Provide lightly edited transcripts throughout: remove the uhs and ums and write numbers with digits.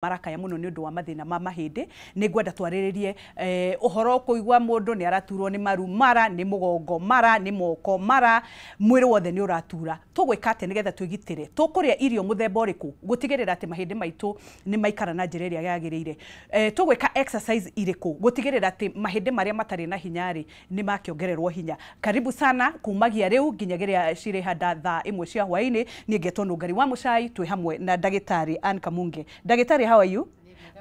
marakaya muno ni undu wa mathina ma mahindi ni ngwenda twariririe uhoro kuigwa mundu ni araturwo ni maru mara ni mugongo mara ni moko mara mwiri wothe ni uratura tugwika ate nigetha twigitire tukuria irio muthemba uriku gutigirira ati mahindi maitu ni maikara na njira iria yagirire tugwika exercise iriku gutigirira ati mahindi maria matari na hinyari ni makiongererwo hinya. Karibu sana kumagia riu nginyagiria cire hada thaa imwe cia hwaini ni ngetwo nungari wa mucai twi hamwe na Dagitari Ann Kamunge. Dagitari, how are you?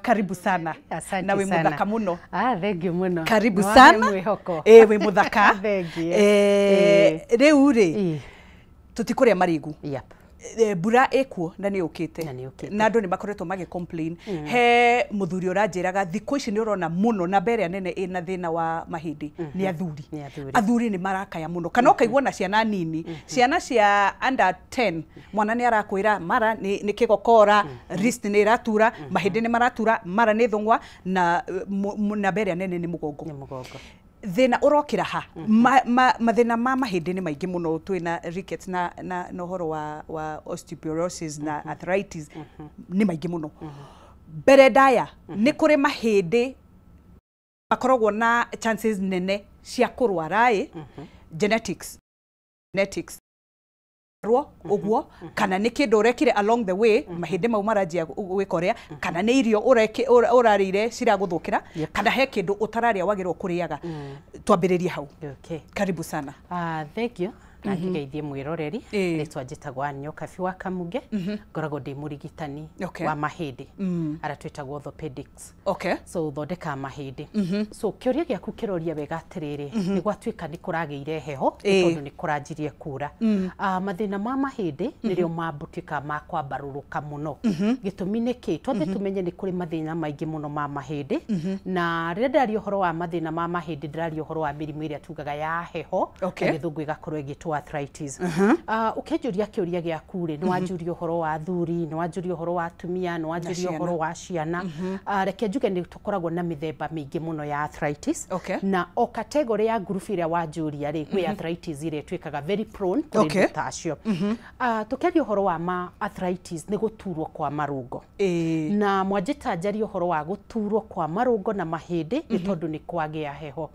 Karibu sana. Asante na we sana. Muthaka muno. Thank you muno. Karibu sana. We muthaka. Thank you. Riu ri tutikuria marigu. Yep. Bura ekuo na ni ukite na andu ni makoretwo magi complain he muthuri uranjiraga thikũ ici ni urona muno na mbere nene ina thina wa mahindi ni athuri ni marakaya muno kana ukaigwa na ciana nini ciana cia under 10 mwana ni arakwira mara ni kigokora wrist ni iratura mahindi ni maratura mara ni thongwa na mbere nene ni mugongo thina urokira ha mathina ma mahindi ni maingi muno twina rickets na uhoro wa osteoporosis na arthritis ni maingi muno mbere ndaya ni kuri mahindi makoragwo na chances nene cia kurwara genetics uguo kana ni kindu urekire along the way mahindi mau maranjia gwikorea kana ni irio urarire ciraguthukira kana he kindu utararia wagirwo kuriaga twambiririe hau. Karibu sana. Thank you. Nagigeithie mwiroreri ritwa njitagwa Nyokabi wa Kamunge ngoragwo ndi murigitani wa mahindi ara twitagwo orthopedics. So thondeka mahindi. So kiuria giaku kiroria wega atiriri ni gwatuika ni kurageire heho tondu ni kuranjirie kura mathina ma mahindi nirio mambutika ma kwambaruruka muno gitumi niki twambe tumenye ni kuri mathina maingi muno ma mahindi na rira ndari uhoro wa mathina ma mahindi ndari uhoro wa mirimu iria tugaga ya heho na githungu igakorwo igitwa arthritis. Ukenjuria kiuria giaku ri ni wanjuria uhoro wa athuri ni wanjuria uhoro wa atumia ni wanjuria uhoro wa ciana reke njuge ni tukoragwo na mithemba mingi muno ya arthritis na o category ya group iria wanjuria ri kwi arthritis ire twikaga very prone kuri tacio tukeria uhoro wa arthritis ni guturwo kwa marungo na mwanjita njari uhoro wa guturwo kwa marungo na mahindi ni tondu ni kwagia heho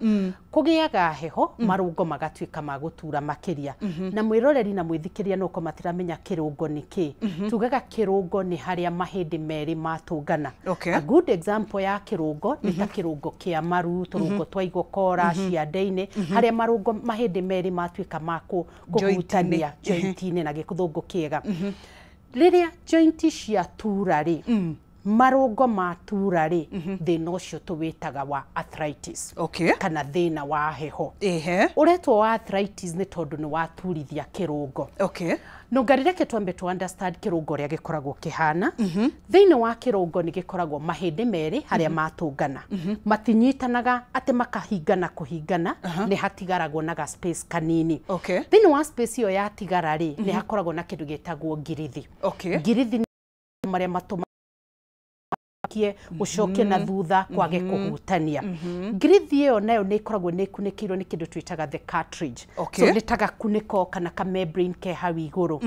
kugiaga heho marungo magatwika magutura makiria na mwiroreri na mwithikiria nuko matiramenya kirungo niki tugaga kirungo ni haria mahindi meri matungana. A good example ya kirungo ni ta kirungo kia maru turungo twa igokora ciande-ini haria marungo mahindi meri matwika mako kuhutania joint-ini na gikuthungu kiega riria joint cia tura ri marungo matura ri thina ucio tuwitaga wa arthritis kana thina wa heho uretwo wa arthritis ni tondu ni waturithia kirungo no ngarireke twambe tu understand kirungo ria gikoragwo kihana thina wa kirungo ni gikoragwo mahindi meri haria matungana matinyitanaga ate makahingana kuhingana ni hatigaragwo na space kanini thina wa space iyo yatigara ri ni hakoragwo na kindu gitagwo ngirithi ngirithi maria matuma ucoke na thutha kwage kuhutania ngirithi iyo nayo ni ikoragwo ni kunikirwo ni kindu twitaga the cartridge so ni taga kuniko kana ka membrane ke hau iguru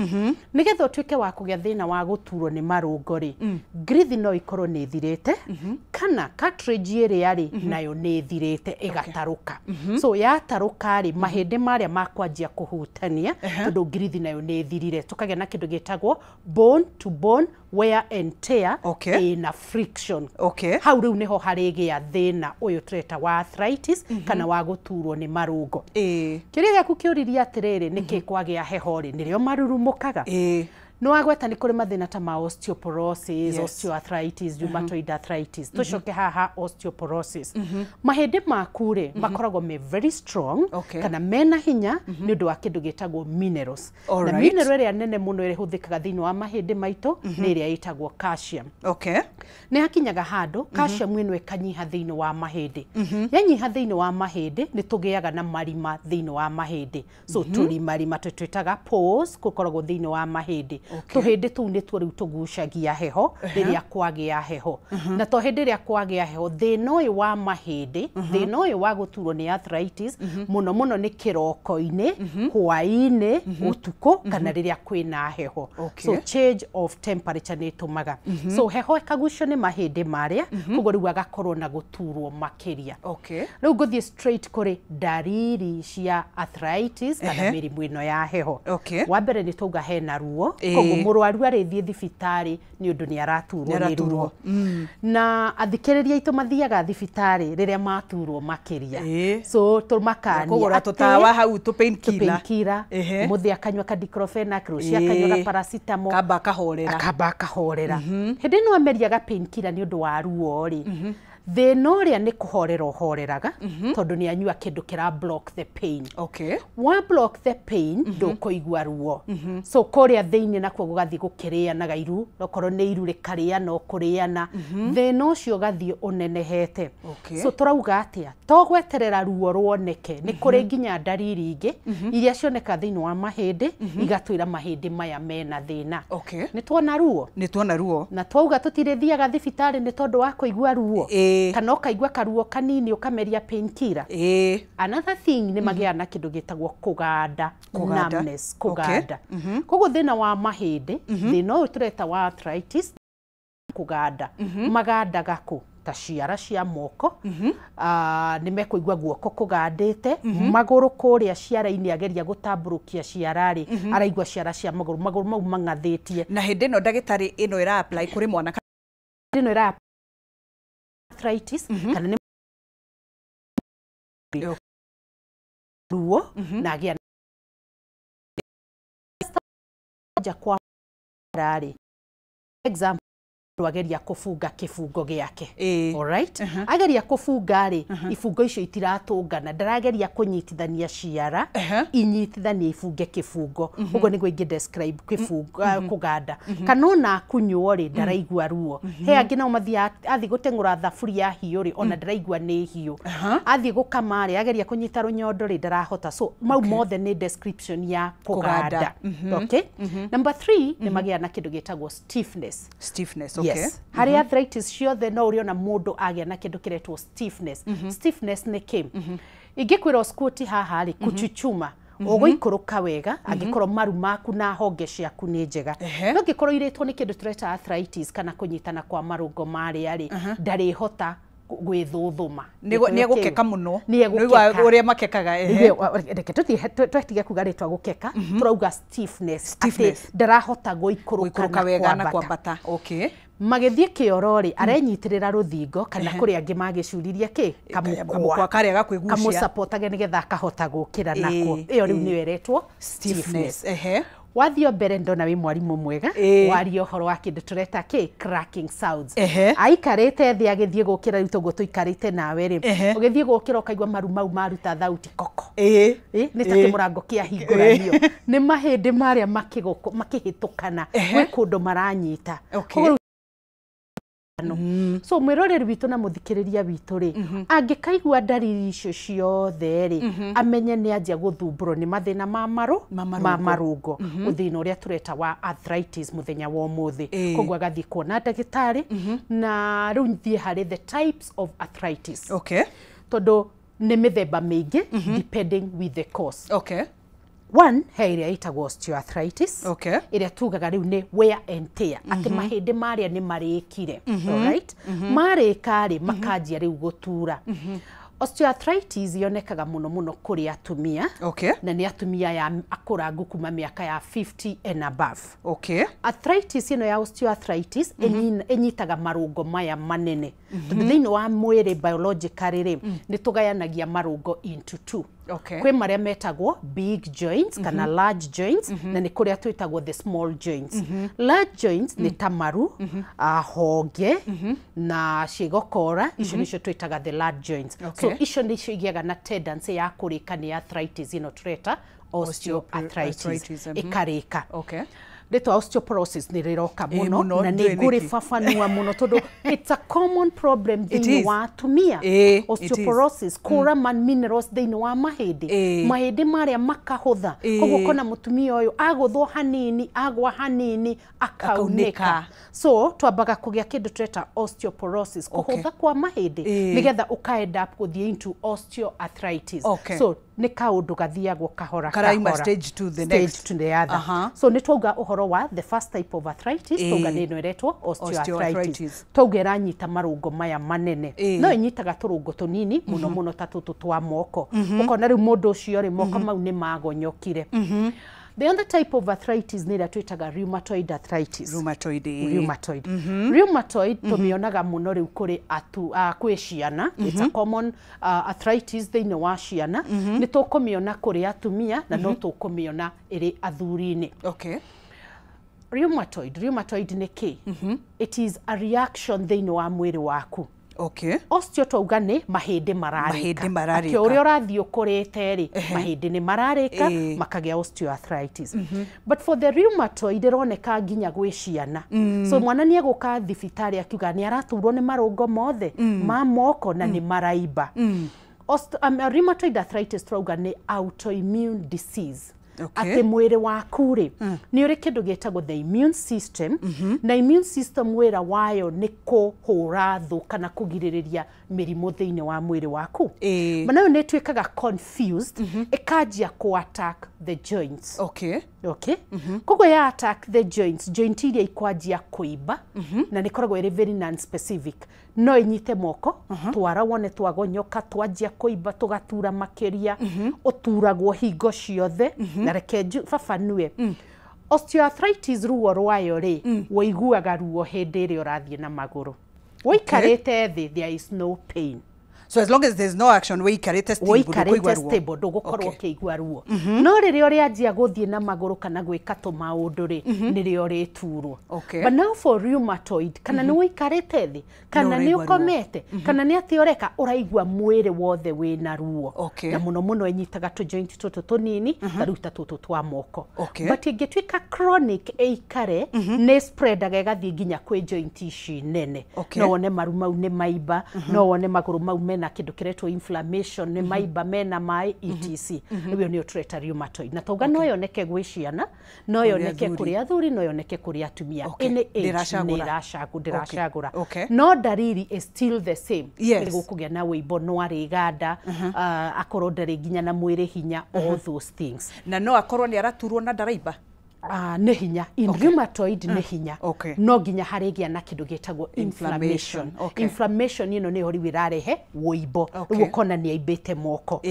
nigetha utwike wa kugia thina wa guturwo ni marungo ri ngirithi no ikorwo ni thirite kana cartridge iri yari nayo ni thirite igataruka so yataruka ri mahindi maria makwanjia kuhutania tondu ngirithi nayo ni thirire tukagia na kindu gitagwo bone to bone wear and tear in a friction hau riu niho harigia thina uyu tureta wa arthritis kana wa guturwo ni marungo kiria giaku kiuriria atiriri niki kwagia heho ri nirio marurumukaga no agweta ni kuri mathina ta ma osteoporosis osteoarthritis rheumatoid arthritis tucoke haha osteoporosis mahindi makure makoragwo me very strong kana mena hinya ni undu wa kindu gitagwo minerals na mineral ria nene muno ire huthikaga thini wa mahindi maito ni ria itagwo calcium ni hakinyaga handu calcium ino ikanyiha thini wa mahindi yanyiha thini wa mahindi ni tugiaga na marima thini wa mahindi so turi marima twitaga pores kukoragwo thini wa mahindi tuhindi tu ni tu riu tugucagia heho riria kwagia heho na to hindi riria kwagia heho thina uyu wa mahindi thina uyu wa guturwo ni arthritis muno muno ni kiroko-ini hwaini utuko kana riria kwina heho so change of temperature ni tumaga so heho ikagucia macio nĩ mahĩndĩ marĩa koguo rĩu agakorwo na gũturwo makĩria. Rĩu ngũthiĩ straight kũrĩ ndariri cia arthritis kana mĩrimũ ĩno ya heho. Wa mbere nĩ twauga hena ruo, koguo mũrwaru arĩthiĩ thibitarĩ nĩ ũndũ nĩ araturwo nĩ ruo. Na athikĩrĩria aitũ mathiaga thibitarĩ rĩrĩa maturwo makĩria. So tũmakania kũgũra tũtawa hau painkiller mũthĩ akanyua ka diclofenac, rũciũ akanyua ka paracetamol, akamba akahorera. Hĩndĩ ĩno ameriaga painkiller nĩ ũndũ wa ruo rĩ, thĩna ũrĩa nĩ kũhorera ũhoreraga tondũ nĩ anyua kĩndũ kĩra block the pain. Wa block the pain ndũkũigua ruo. So kũrĩa thĩinĩ nakuo gũgathiĩ gũkĩrĩanaga iru, okorwo nĩ iru rĩkarĩana ũkũrĩana, thĩna ũcio ũgathiĩ ũnenehete. So tũrauga atĩa, to gweterera ruo ruoneke, nĩ kũrĩ nginya ndariri ingĩ iria cioneka thĩinĩ wa mahĩndĩ igatwĩra mahĩndĩ maya mena thĩna. Nĩ tuona ruo? Nĩ tuona ruo. Na twauga tũtirĩthiaga thibitarĩ nĩ tondũ wa kũigua ruo. Kana ũkaigua karuo kanini ũkameria painkiller. Another thing nĩ magĩaga na kĩndũ gĩtagwo kũganda, numbness, kũganda. Koguo thĩna wa mahĩndĩ, thĩna ũyũ tũreta wa arthritis, kũganda. Magandaga kũ? Ta ciara cia moko, nĩ mekũigua guoko kũgandĩte, magũrũ kũrĩa ciara-inĩ ageria gũtambũrũkia ciara-rĩ, araigua ciara cia magũrũ, magũrũ mau mang'athĩtie. Na hĩndĩ ĩno ndagĩtarĩ ĩno ĩra apply kũrĩ mwana ĩno ĩra arthritis kana nĩ ruo na agĩa kwa rarĩ example ageria kũbunga kĩbungo gĩake. Alright? Ageria kũbunga-rĩ, ibungo icio itiratũngana, ndarageria kũnyitithania ciara, inyitithanie ibunge kĩbungo. Ũguo nĩguo ingĩ describe kũganda. Kana ona akunyuo-rĩ, ndaraigua ruo. He angĩ nao athiĩ gũteng'ũra thaburia hiũ-rĩ, ona ndaraigua nĩ hiũ. Athiĩ gũkama-rĩ, ageria kũnyita rũnyondo-rĩ, ndarahota. So mau mothe nĩ description ya kũganda. Okay? Number 3 nĩ magĩa na kĩndũ gĩtagwo stiffness. Stiffness. Yes. Harĩ arthritis ciothe no ũrĩona mũndũ agĩa na kĩndũ kĩretwo stiffness. Stiffness nĩ kĩ? Ingĩkwĩra squat haha-rĩ, kuchuchuma, ũgũikũrũka wega angĩkorwo maru maku na honge ciaku nĩ njega. No angĩkorwo irĩtwo nĩ kĩndũ tũreta arthritis kana kũnyitana kwa marũngo marĩa-rĩ, ndarĩhota gwĩthũthũma. Nĩ egũkeka mũno. Ũrĩa makekaga. Reke twetige kuga rĩtwa gũkeka, tũrauga stiffness. Ndarahota gũikũrũka wega na kwambata. Magĩthiĩ kĩoro-rĩ, arenyitĩrĩra rũthingo kana kũrĩ angĩ magĩcuririe kĩ? Kamũkwa karĩa gakwĩgucia. Kamũsupportage nĩgetha akahota gũkĩra nako. Ĩyo rĩu nĩyo ĩretwo stiffness. Wathiĩ mbere ndona wĩ mwarimũ mwega, waria ũhoro wa kĩndũ tũreta kĩ? Cracking sounds. Aikarĩte thĩ agĩthiĩ gũkĩra rĩu toguo tũikarĩte nawe-rĩ, ũgĩthiĩ gũkĩra ũkaigua maru mau maruta thauti koko. Nĩ ta kĩmũrango kĩahingũranio. Nĩ mahĩndĩ marĩa makĩhĩtũkana, gwĩ kũndũ maranyita. So mwĩroreri witũ na mũthikĩrĩria witũ-rĩ, angĩkaigua ndariri icio ciothe-rĩ, amenye nĩ anjia gũthumbũrwo nĩ mathĩna ma marũngo, thĩna ũrĩa tũreta wa arthritis mũthenya wa ũmũthĩ. Koguo agathiĩ kuona ndagĩtarĩ, na rĩu thiĩ harĩ the types of arthritis. Tondũ nĩ mĩthemba mĩingĩ depending with the cause. One, he ĩrĩa ĩtagwo osteoarthritis, ĩrĩa tugaga rĩu nĩ wear and tear, atĩ mahĩndĩ marĩa nĩ marĩkire. Alright? Marĩka-rĩ, makanjia rĩu gũtura. Osteoarthritis yonekaga mũno mũno kũrĩ atumia, na nĩ atumia ya akũrangu kuma mĩaka ya 50 and above. Arthritis ĩno ya osteoarthritis ĩnyitaga marũngo maya manene. Tondũ thĩinĩ wa mwĩrĩ biologically-rĩ, nĩ tũgayanagia marũngo into two. Kwĩ marĩa metagwo big joints kana large joints, na nĩ kũrĩa twĩtagwo the small joints. Large joints nĩ ta maru, honge na ciĩgokora, icio nĩcio twĩtaga the large joints. So icio nĩcio igĩaga na tendency ya kũrĩka nĩ arthritis ĩno tũreta osteoarthritis ĩkarĩka. Rĩtwa osteoporosis nĩ rĩroka mũno na nĩ ngũrĩ babanua mũno tondũ it's a common problem thĩinĩ wa atumia. Osteoporosis, kũra minerals thĩinĩ wa mahĩndĩ, mahĩndĩ marĩa makahũtha. Koguo kona mũtumia ũyũ agũthwo hanini, agwa hanini, akaunĩka. So twambaga kũgĩa kĩndũ tũreta osteoporosis, kũhũtha kwa mahĩndĩ, nĩgetha ũka end up gũthiĩ into osteoarthritis. So nĩ kaũndũ gathiagwo kahora karaima stage to the next to the other. So nĩ twauga ũhoro wa the first type of arthritis, twauga nĩ ĩno ĩretwo osteoarthritis. Twauga ĩranyita marũngo maya manene. No ĩnyitaga tũrũngo tũnini mũno mũno ta tũtũ twa moko. Ũkona rĩu mũndũ ũcio rĩ moko mau nĩ magonyokire. The other type of arthritis nĩ ĩrĩa twĩtaga rheumatoid arthritis. Rheumatoid tũmĩonaga mũno rĩu kũrĩ kwĩ ciana. It's a common arthritis thĩinĩ wa ciana. Nĩ tũkũmĩona kũrĩ atumia na no tũkũmĩona ĩrĩ athuri-inĩ. Rheumatoid nĩ kĩ? It is a reaction thĩinĩ wa mwĩrĩ waku. Osteo twauga nĩ mahĩndĩ mararĩka. Akĩo ũrĩa ũrathiĩ ũkũrĩte rĩ, mahĩndĩ nĩ mararĩka, makagĩa osteoarthritis. But for the rheumatoid ĩroneka nginya gwĩ ciana. So mwana nĩ egũka thibitarĩ akiuga nĩ araturwo nĩ marũngo mothe ma moko na nĩ maraimba. Rheumatoid arthritis twauga nĩ autoimmune disease. Atĩ mwĩrĩ waku rĩ nĩ ũrĩ kĩndũ gĩtagwo the immune system, na immune system wĩra wayo nĩ kũhũra thũ kana kũgirĩrĩria mĩrimũ thĩinĩ wa mwĩrĩ waku. Nayo nĩ ĩtuĩkaga confused, ĩkanjia kũ-attack the joints. Koguo ya attack the joints, joint iria ikwanjia kũimba na nĩ koragwo ĩrĩ very non-specific. No ĩnyite moko, twara wone twagonyoka, twanjia kũimba, tũgatura makĩria, ũturagwo hingo ciothe, na reke babanue. Osteoarthritis ruo rwayo rĩ, woiguaga ruo hĩndĩ ĩrĩa ũrathiĩ na magũrũ. Woikarĩte thĩ, there is no pain. So as long as there's no action, woikarĩte stable, ndũgũkorwo ũkĩigua ruo. No rĩrĩa ũrĩanjia gũthiĩ na magũrũ kana gwĩka tũmaũndũ rĩ, nĩrĩo ũrĩturwo. But now for rheumatoid, kana nĩ woikarĩte thĩ, kana nĩ ũkomete, kana nĩ atĩ ũreka, ũraigua mwĩrĩ wothe wĩna ruo. Na mũno mũno ĩnyitaga tũjoint tũtũ tũnini, ta rĩu ta tũtũ twa moko. But ĩngĩtuĩka chronic ĩikare, nĩ spreadaga ĩgathiĩ nginya kwĩ joint ici nene. No wone maru mau nĩ maimba, no wone magũrũ mau mena kĩndũ kĩretwo inflammation, nĩ maimba mena maĩ etc. Rĩu nĩyo tũreta rheumatoid. Na twauga no yoneke gwĩ ciana, no yoneke kũrĩ athuri, no yoneke kũrĩ atumia. Any age ndĩracagũra. No dariri is still the same. Nĩ gũkũgĩa na wĩimbo, no arĩganda, akorwo ndarĩ nginya na mwĩrĩ hinya, all those things. Na no akorwo nĩ araturwo na ndaraimba. Nĩ hinya. In rheumatoid nĩ hinya. No nginya harĩgĩa na kĩndũ gĩtagwo inflammation. Inflammation ĩno nĩyo rĩu ĩrarehe wĩimbo. Rĩu ũkona nĩ aimbĩte moko.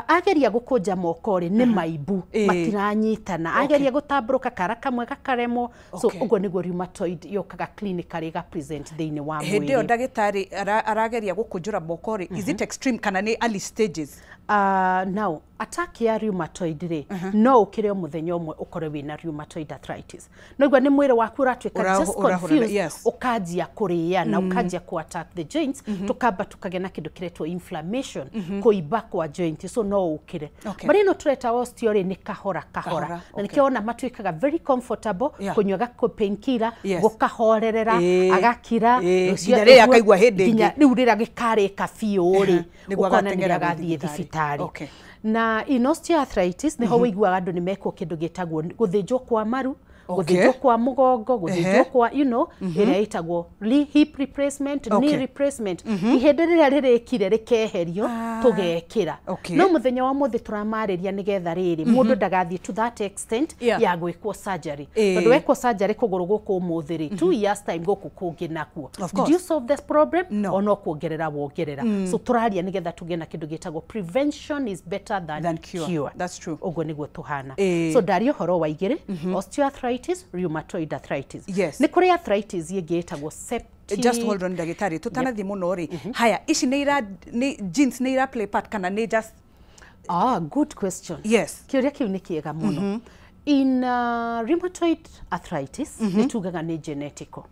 Ageria gũkũnja moko rĩ nĩ maimbu matiranyitana. Ageria gũtambũrũka kara kamwe gakaremwo. So ũguo nĩguo rheumatoid yokaga clinically ga present thĩinĩ wa mwĩrĩ. Hĩndĩ ĩyo ndagĩtarĩ arageria gũkũnjũra moko rĩ, is it extreme kana nĩ early stages? Now attack ya rheumatoid rĩ no ũkĩre mũthenya ũmwe ũkore wĩna rheumatoid arthritis. No ũguo nĩ mwĩrĩ waku ũratuĩka just confused, ũkanjia kũrĩa na ũkanjia kũ-attack the joints, tũkamba tũkagĩa na kĩndũ kĩretwo inflammation, kũimba kwa joint, so no ũkĩre. But ĩno tũreta osteo rĩ nĩ kahora. Na nĩkĩo ona matuĩkaga very comfortable kũnyua ga painkiller, gũkahorerera, agakira, nginya rĩrĩa akaigua hĩndĩ ĩngĩ. Rĩu rĩrĩa gĩkarĩka biũ rĩ, ũkona nĩ agathiĩ thibitarĩ. Na in osteoarthritis nĩho wĩiguaga andũ nĩ mekwo kĩndũ gĩtagwo gũthĩnjwo kwa maru, gũthĩnjwo kwa mũgongo, gũthĩnjwo kwa ĩrĩa ĩtagwo hip replacement, knee replacement. Ihĩndĩ rĩrĩa rĩrĩkire rĩkeherio tũgekĩra. No mũthenya wa mũthĩ tũramarĩria nĩgetha rĩrĩ mũndũ ndagathiĩ to that extent ya gwĩkwo surgery. Tondũ wekwo surgery kũgũrũ gũkũ ũmũthĩ rĩ, 2 years time gũkũ kũngĩ nakuo. Did you solve this problem? O no kuongerera wongerera. So tũraria nĩgetha tũgĩe na kĩndũ gĩtagwo prevention is better than cure. That's true. Ũguo nĩguo tũhana. So ndaria ũhoro wa igĩrĩ, osteoarthritis, rheumatoid arthritis. Nĩ kũrĩ arthritis ĩngĩ ĩtagwo septic. Just hold on ndagĩtarĩ, tũtanathiĩ mũno rĩ. Haya, ici nĩ genes nĩ ira play part kana nĩ just? Good question. Kĩũria kĩu nĩ kĩega mũno. In rheumatoid arthritis, nĩ tugaga nĩ genetical.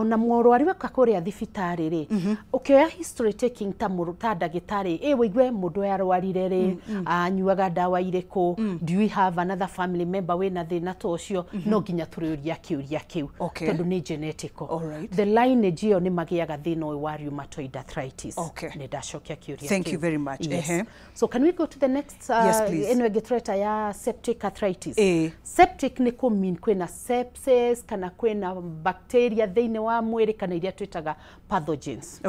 Na mũrwaru weka kũrĩa thibitarĩ rĩ, ũkĩoya history taking ta ndagĩtarĩ, wĩigue mũndũ arwarire rĩ, anyuaga ndawa irĩkũ, do you have another family member wĩna thĩna ta ũcio, no nginya tũrĩũria kĩũria kĩu, tondũ nĩ genetical. The lineage ĩyo nĩ magĩaga thĩna ũyũ wa rheumatoid arthritis. Nĩ ndacokia kĩũria kĩu. Thank you very much. So can we go to the next? Yes, please. Ĩno ĩngĩ tũreta ya septic arthritis. Septic nĩ kũmean kwĩna sepsis kana kwĩna bacteria thĩinĩ wa mwĩrĩ kana iria twĩtaga pathogens.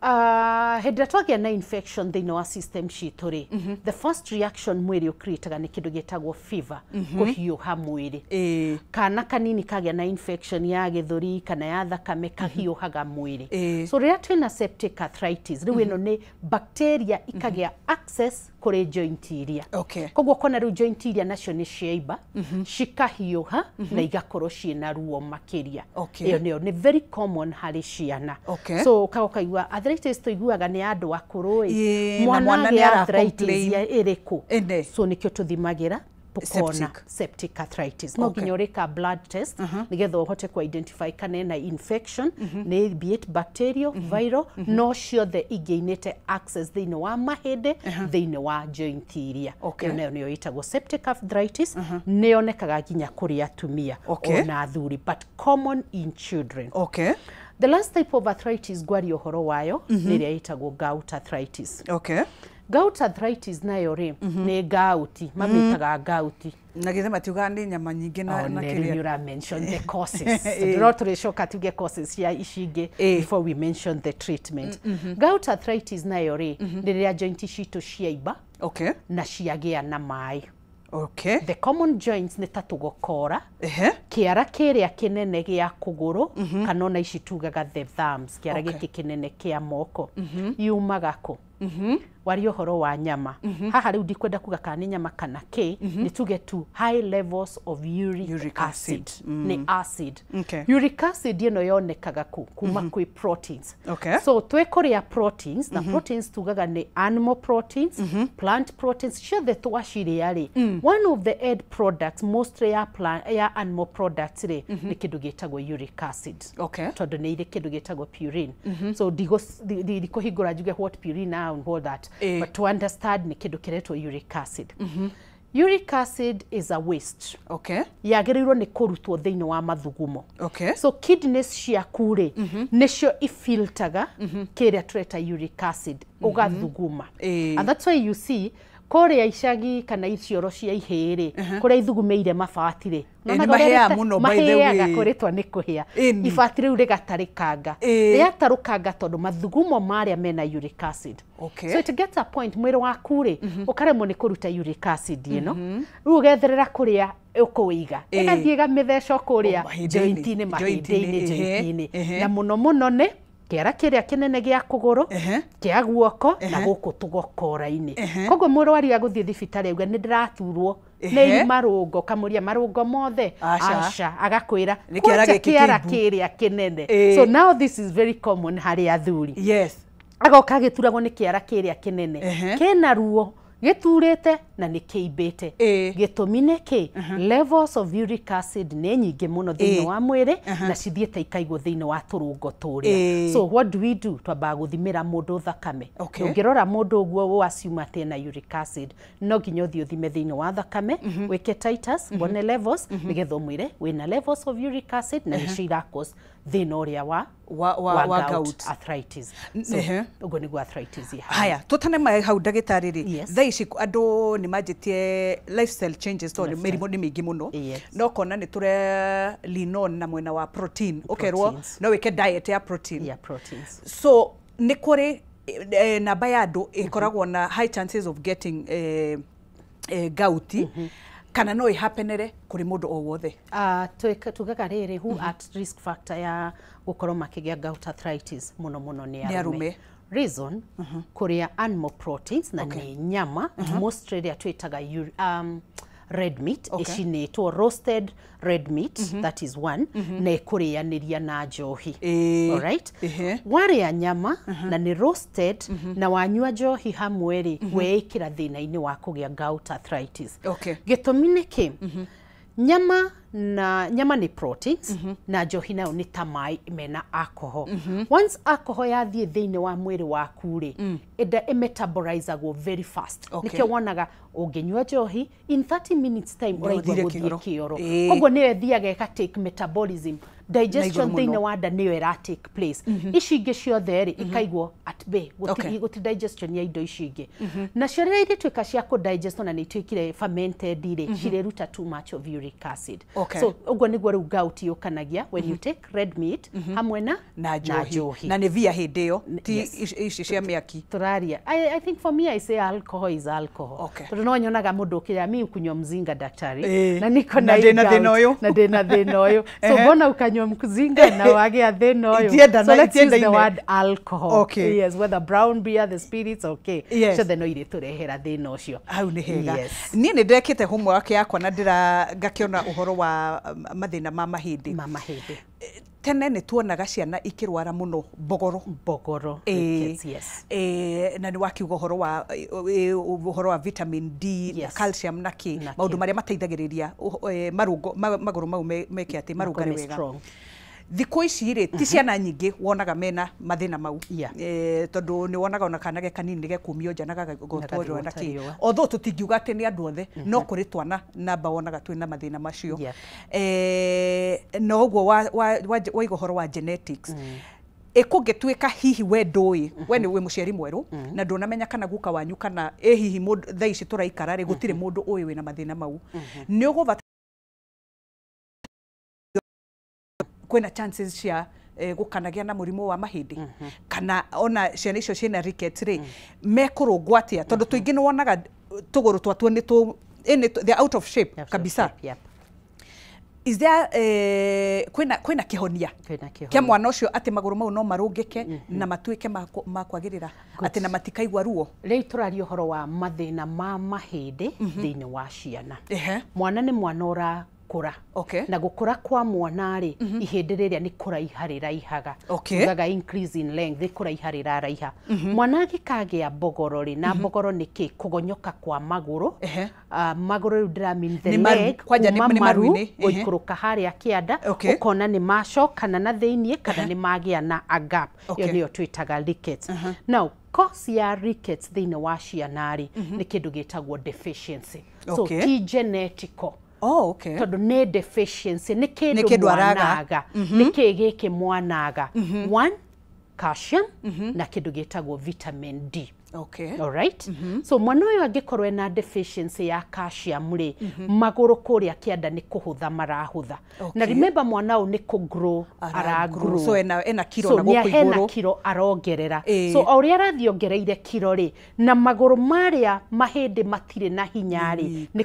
Hĩndĩ twagĩa na infection thĩinĩ wa system citũ rĩ, the first reaction mwĩrĩ ũcreataga nĩ kĩndũ gĩtagwo fever, kũhiũha mwĩrĩ. Kana kanini kagĩa na infection ya gĩthũri kana ya thakame kahiũhaga mwĩrĩ. So rĩrĩa twĩna septic arthritis, rĩu ĩno nĩ bacteria ikagĩa access kũrĩ joint iria. Koguo kona rĩu joint iria nacio nĩ ciaimba, cikahiũha na igakorwo ciĩna ruo makĩria. Ĩyo nĩ very common harĩ ciana. So kaigua arthritis tũiguaga nĩ andũ akũrũ mwana nĩ arthritis ĩrĩkũ. So nĩkĩo tũthimagĩra tukona septic arthritis. No nginya ũrĩka blood test nĩgetha ũhote ku identify kana ena infection, nĩ be it bacterial, viral, no ciothe ingĩinĩte access thĩinĩ wa mahĩndĩ, thĩinĩ wa joint iria. Ĩyo nĩyo ĩtagwo septic arthritis, nĩyonekaga nginya kũrĩ atumia ona athuri, but common in children. The last type of arthritis ngwaria ũhoro wayo nĩ ĩrĩa ĩtagwo gout arthritis. Gout arthritis nayo rĩ nĩ gauti, mamĩtaga gauti. Na githe matiuga nĩ nyama nyingĩ na kĩrĩa. You mention the causes. Ndĩro tũrĩcoka tuge causes cia ici ingĩ before we mention the treatment. Gout arthritis nayo rĩ nĩ rĩrĩa joint citũ ciaimba na ciagĩa na maĩ. The common joints nĩ ta tũgokora, kĩara kĩrĩa kĩnene gĩa kũgũrũ, kana ona ici tugaga the thumbs, kĩara gĩkĩ kĩnene kĩa moko, yumaga kũ? Waria ũhoro wa nyama. Haha rĩu ndikwenda kuga kana nĩ nyama kana kĩ, nĩ tuge to high levels of uric acid. Nĩ acid. Uric acid ĩno yonekaga kũ? Kuma kwĩ proteins. So twĩkũrĩa proteins, na proteins tugaga nĩ animal proteins, plant proteins, ciothe twacirĩa rĩ. One of the end products, mostly ya animal products rĩ, nĩ kĩndũ gĩtagwo uric acid. Tondũ nĩ irĩ kĩndũ gĩtagwo purine. So ndikũhingũra njuge what purine and all that. But to understand nĩ kĩndũ kĩretwo uric acid. Uric acid is a waste. Yagĩrĩirwo nĩ kũrutwo thĩinĩ wa mathugumo. So kidneys ciaku rĩ nĩcio ifiltaga kĩrĩa tũreta uric acid ũgathuguma. And that's why you see kũrĩa icagi kana icioro cia ihĩrĩ kũrĩa ithugumeire mabati rĩ, mahĩaga kũrĩtwa nĩ kũhĩa, ibati rĩu rĩgatarĩkanga, rĩatarũkanga tondũ mathugumo marĩa mena uric acid. So it gets a point mwĩrĩ waku rĩ ũkaremwo nĩ kũruta uric acid ĩno, rĩu ũgetherera kũrĩa ũkũiga ĩgathiĩ ĩgamĩtheca kũrĩa joint-inĩ, mahĩndĩ-inĩ, joint-inĩ, na mũno mũno nĩ kĩara kĩrĩa kĩnene gĩa kũgũrũ, kĩa guoko na gũkũ tũgokora-inĩ. Koguo mũrwaru agũthiĩ thibitarĩ auga nĩ ndĩraturwo nĩ marũngo, kamũria marũngo mothe, aca agakwĩra kĩara kĩrĩa kĩnene. So now this is very common harĩ athuri. Agoka agĩturagwo nĩ kĩara kĩrĩa kĩnene, kĩna ruo, gĩturĩte na nĩ kĩimbĩte. Gĩtũmi nĩ kĩ? Levels of uric acid nĩ nyingĩ mũno thĩinĩ wa mwĩrĩ na cithiĩte ikaigwo thĩinĩ wa tũrũngo tũrĩa. So what do we do? Twambaga gũthimĩra mũndũ thakame. Ũngĩrora mũndũ ũguo assume atĩ ena uric acid, no nginya ũthiĩ ũthime thĩinĩ wa thakame, wĩke titers, wone levels, nĩgetha ũmwĩre wĩna levels of uric acid na nĩcio ira-cause thĩna ũrĩa wa gout arthritis. So ũguo nĩguo arthritis ihana. Haya, tũtane hau ndagĩtarĩ rĩ, thaa ici andũ nĩ manjĩtie lifestyle changes tondũ mĩrimũ nĩ mĩingĩ mũno, no kona nĩ tũre lean on na mwena wa protein, ũkerwo no wĩke diet ya protein. So nĩ kũrĩ namba ya andũ ĩkoragwo na high chances of getting gout, kana no ĩhapenere kũrĩ mũndũ o wothe? Tugaga rĩrĩ, who at risk factor ya gũkorwo makĩgĩa gout arthritis mũno mũno nĩ arũme. Reason, kũrĩa animal proteins na nĩ nyama, mostly rĩrĩa twĩtaga red meat, ĩcinĩtwo roasted red meat, that is one, na ĩkũrĩanĩria na njohi. Alright? Warĩa nyama na nĩ roasted na wanyua njohi hamwe rĩ, weĩkĩra thĩna-inĩ wa kũgĩa gout arthritis. Gĩtũmi nĩ kĩ? Nyama nĩ proteins na njohi nayo nĩ ta maĩ mena alcohol. Once alcohol yathiĩ thĩinĩ wa mwĩrĩ waku rĩ, ĩmetabolizagwo very fast. Nĩkĩo wonaga ũngĩnyua njohi in 30 minutes time ũraigua gũthiĩ kĩoro. Koguo nĩyo ĩthiaga ĩgatake metabolism, digestion thĩinĩ wa nda nĩyo ĩra take place. Ici ingĩ ciothe rĩ ikaigwo at B guti digestion ya indo ici ingi na cio rĩrĩa irĩtuĩka cia kũ-digest na nĩ ituĩkire fermented rĩ cirĩruta too much of uric acid. So ũguo nĩguo rĩu gout yũkanagia when you take red meat hamwe na njohi na nĩ via hĩndĩ ĩyo ti ici cia mĩaki tũraria. I think for me I say alcohol is alcohol. Tondũ no nyonaga mũndũ ũkĩrĩa mimi kunywa mzinga daktari na niko na thĩna ũyũ so mbona ukanywa mzinga na wagĩa thĩna ũyũ. So let's use the word alcohol. Yes, whether brown beer, the spirits, ciothe no irĩtũrehera thĩna ũcio. Hau nĩ hega. Niĩ nĩ ndekĩte homework yakwa na ngakĩona ũhoro wa mathĩna ma mahĩndĩ. Tene nĩ tuonaga ciana ikĩrwara mũno mbogoro. Yes. Na nĩ wakiuga ũhoro wa vitamin D, calcium na kĩ, maũndũ marĩa mateithagĩrĩria magũrũ mau meke atĩ marũngare wega. Thikũ ici rĩ ti ciana nyingĩ wonaga mena mathĩna mau tondũ nĩ wonaga ona kana kanini gekumio nja na gagotwarwo na kĩ. Although tũtingiuga atĩ nĩ andũ othe no kũrĩ twana namba wonaga twĩna mathĩna macio. No ũguo waiga ũhoro wa genetics ĩkũngĩtuĩka hihi we ndũĩ we nĩ wĩ mũciari mwerũ na ndũnamenya kana guka wanyu kana hihi thaa ici tũraikara rĩ gũtirĩ mũndũ ũĩ wĩna mathĩna mau nĩ ũgũbatara kwĩna chances cia gũkanagia na mũrimũ wa mahĩndĩ kana ona ciana icio ciĩna rickets rĩ mekũrũngwo atĩa tondũ tũingĩ nĩ wonaga tũgũrũ twatuo nĩ they're out of shape kabisa. Is there kwĩna kĩhonia kĩa mwana ũcio atĩ magũrũ mau no marũngĩke na matuĩke ma kwagĩrĩra atĩ na matikaigua ruo? Rĩu tũraria ũhoro wa mathĩna ma mahĩndĩ thĩinĩ wa ciana. Mwana nĩ mwana ũrakũra na gũkũra kwa mwana rĩ ihĩndĩ rĩrĩa nĩ kũraiha rĩraihaga tugaga increase in length kũraiha rĩraraiha. Mwana angĩkagĩa mbogoro rĩ na mbogoro nĩ kĩ kũgonyoka kwa magũrũ magũrũ rĩu ndĩramean the leg kuma maru gũikũrũka harĩa kĩanda ũkona nĩ macokana na thĩiniĩ kana nĩ magĩa na a gap ĩyo nĩyo twĩtaga rickets. Now cause ya rickets thĩinĩ wa ciana rĩ nĩ kĩndũ gĩtagwo deficiency so ti genetical. Tondũ nĩ deficiency nĩ kĩndũ mwanaga nĩ kĩ gĩkĩ mwanaga. One, calcium na kĩndũ gĩtagwo vitamin D. Alright? So mwana ũyũ angĩkorwo ena deficiency ya calcium rĩ magũrũ kũrĩa kĩanda nĩ kũhũtha marahũtha. Na remember mwana ũyũ nĩ kũgrow aragrow. So ena kiro na gũkũ igũrũ. Hena kiro arongerera. So o ũrĩa arathiĩ ongereire kiro rĩ na magũrũ marĩa mahĩndĩ matirĩ na hinya rĩ nĩ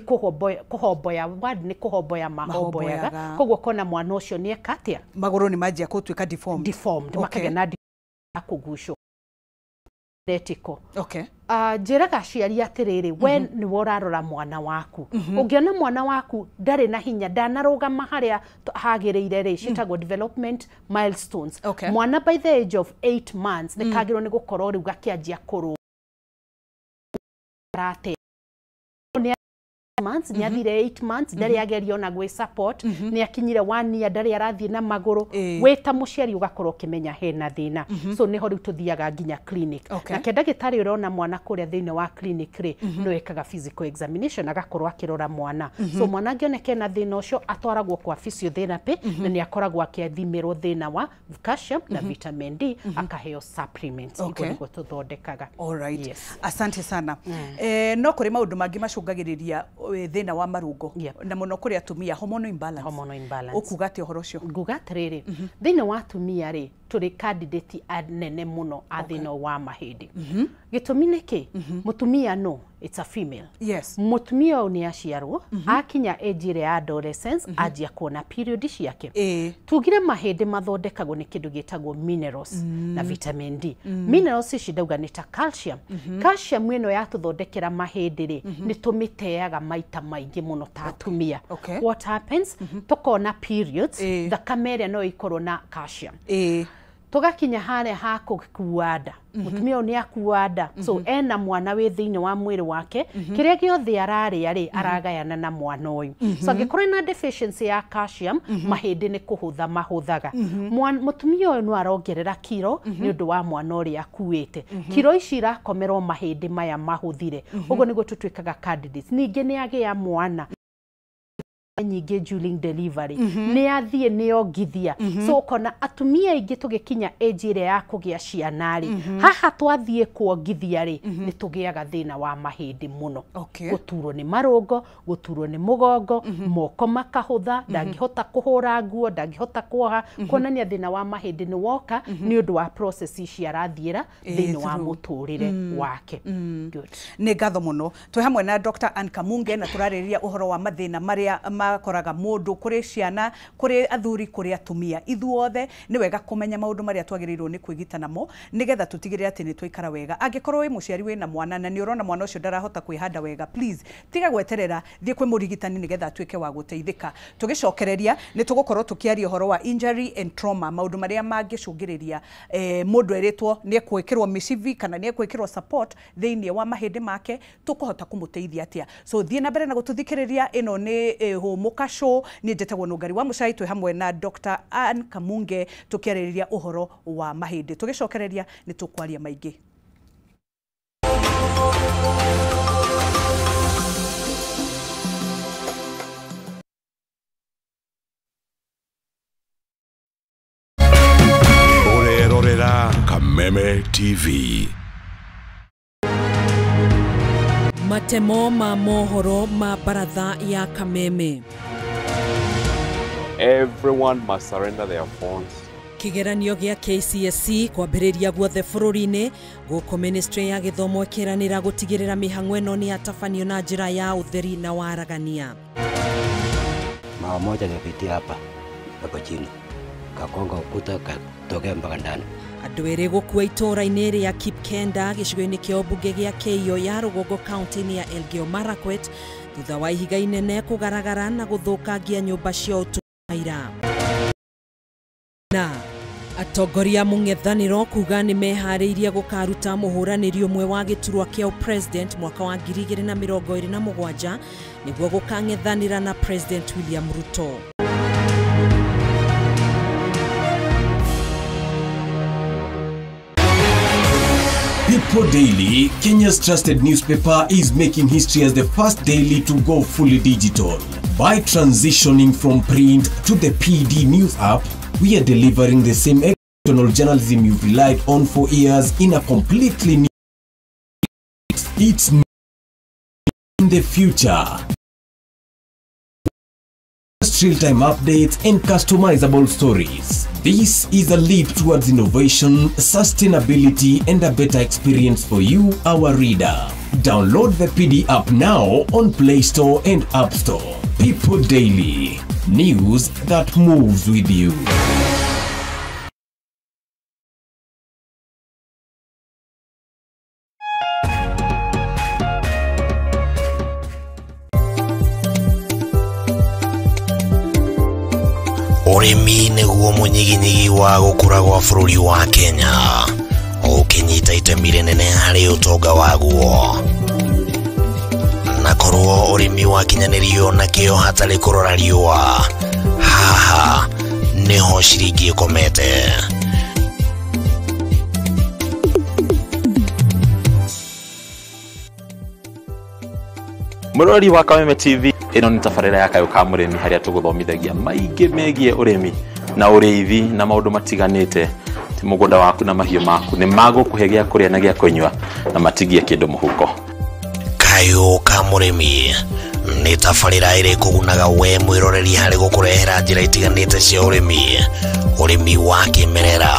kũhomboya mahomboyaga. Koguo kona mwana ũcio nĩ eka atĩa? Magũrũ nĩ manjia gũtuĩka deformed. Makagĩa na kũgucwo. Njĩraga aciari atĩrĩrĩ we nĩ ũrarora mwana waku ũngĩona mwana waku ndarĩ na hinya ndanarũgama harĩa hagĩrĩire rĩ ciĩtagwo development milestones. Mwana by the age of 8 months nĩ kagĩrĩirwo nĩ gũkorwo rĩu gakĩanjia kũrũga months nĩathire 8 months ndarĩ agerio na gwĩ support nĩakinyire 1 year ndarĩ arathiĩ na magũrũ wĩ ta mũciari ũgakorwo ũkĩmenya hena thĩna. So nĩho rĩu tũthiaga nginya clinic na kĩ ndagĩtarĩ ũrona mwana kũrĩa thĩinĩ wa clinic rĩ no ekaga physical examination agakorwo akĩrora mwana. So mwana angĩoneka ena thĩna ũcio atwaragwo kwa physiotherapy na nĩakoragwo akĩthimirwo thĩna wa calcium na vitamin D akaheo supplements nĩguo tũthondekaga. Alright. Asante sana. No kũrĩ maũndũ mangĩ macũngagĩrĩria thĩna wa marũngo na mũno kũrĩ atumia hormonal imbalance. Ũkuga atĩ ũhoro ũcio? Nguga atĩrĩrĩ thĩinĩ wa atumia rĩ tũrĩ candidate anene mũno a thĩna wa mahĩndĩ. Gĩtũmi nĩ kĩ? Mũtumia no it's a female. Mũtumia ũyũ nĩ aciarwo akinya age ĩrĩa ya adolescence anjia kuona period ciake. Tugire mahĩndĩ mathondekagwo nĩ kĩndũ gĩtagwo minerals na vitamin D. Minerals ici ndauga nĩ ta calcium. Calcium ĩno yatũthondekera mahĩndĩ rĩ nĩ tũmĩteaga maita maingĩ mũno ta atumia. What happens? Tũkona periods thakame ĩrĩa no ĩkorwo na calcium. Tugakinya harĩa ha kũkua nda mũtumia ũyũ nĩ akua nda so ena mwana wĩ thĩinĩ wa mwĩrĩ wake kĩrĩa gĩothe ararĩa rĩ aragayana na mwana ũyũ. So angĩkorwo ena deficiency ya calcium mahĩndĩ nĩ kũhũtha mahũthaga. Mũtumia ũyũ no arongerera kiro nĩ ũndũ wa mwana ũrĩa akuĩte. Kiro ici irakomerwo mahĩndĩ maya mahũthire. Ũguo nĩguo tũtuĩkaga candidates. Ningĩ nĩ agĩa mwana nyingi during delivery ni athie ni ongithia so kona atumia ingi tugikinya age ire ya kugia ciana ri haha twathie kuongithia ri ni tugiaga thina wa mahindi muno guturwo ni marungo guturwo ni mugongo moko makahutha ndangihota kuhura nguo ndangihota kuoha kuonania thina wa mahindi ni woka ni undu wa process ici arathiira thini wa muturire wake good ni ngatho muno twi hamwe na Dr. Ann Kamunge na turariria uhoro wa mathina maria makoraga mundu kuri ciana kuri athuri kuri atumia ithuothe ni wega kumenya maundu maria twagirirwo ni kwigita namo nigetha tutigirire ati ni twaikara wega angikorwo wi muciari wina mwana na ni urona mwana ucio ndarahota kwihanda wega please tiga gweterera thie kwi murigitani nigetha atuike wa guteithika tugicokereria ni tugukorwo tukiaria uhoro wa injury and trauma maundu maria mangicungiriria mundu eritwo ni ekwikirwo mishivi kana ni ekwikirwo support thiini wa mahindi make tukuhota kumuteithia atia so thie na mbere na gututhikiriria ino ni Humuka Show ni njitagwo Nungari wa Mucai twi hamwe na Dr. Ann Kamunge tukiaririria uhoro wa mahindi tugicokereria ni tukwaria maingi Urerorera Kameme TV. Matemo ma mohoro ma baratha ya Kameme. Everyone must surrender their phones. Kigeranio gia KCSE kwambiriria guothe bururi-ini guku ministry ya githomo kiranira gutigirira mihang'o ino ni atafanio na njira ya utheri na waragania. Mama moja kapitia hapa chini kakonga ukuta katokea mpaka ndani. Andu eri gukua itura-ini ria Kipkenda gicigo-ini kia mbunge gia Keio ya Rugongo county-ini ya Elgeyo Marakwet thutha wa ihiga inene kugaragara na guthukangia nyumba cia utuira. Na atongoria mung'ethaniro kuga ni mehariirie gukaruta muhuraniri umwe wa giturwa kia president mwaka wa 2027 niguo gukang'ethanira na President William Ruto. People Daily, Kenya's trusted newspaper, is making history as the first daily to go fully digital. By transitioning from print to the PD News app, we are delivering the same external journalism you've relied on for years in a completely new. It's in the future. Real-time updates and customizable stories. This is a leap towards innovation, sustainability, and a better experience for you, our reader. Download the PD app now on Play Store and App Store. People Daily. News that moves with you. Urimi niguo munyiginyigi wa gukura gwa bururi wa Kenya ukinyita itemi rinene hari utonga waguo na korwo urimi wa kinyanirio na kio hatari kurora riua haha niho ciringi ikomete. Murori wa Kameme TV ino ni tafarira ya kayo ka murimi haria tuguthomithagia maingi megie urimi na uriithi na maundu matiganite ti mugunda waku na mahiu maku ni magukuhe gia kuria na gia kunywa na matigie kindu muhuko. Kayo ka murimi ni tafarira ire kugunaga we mwiroreri hari gukurehera njira itiganite cia urimi wa kimerera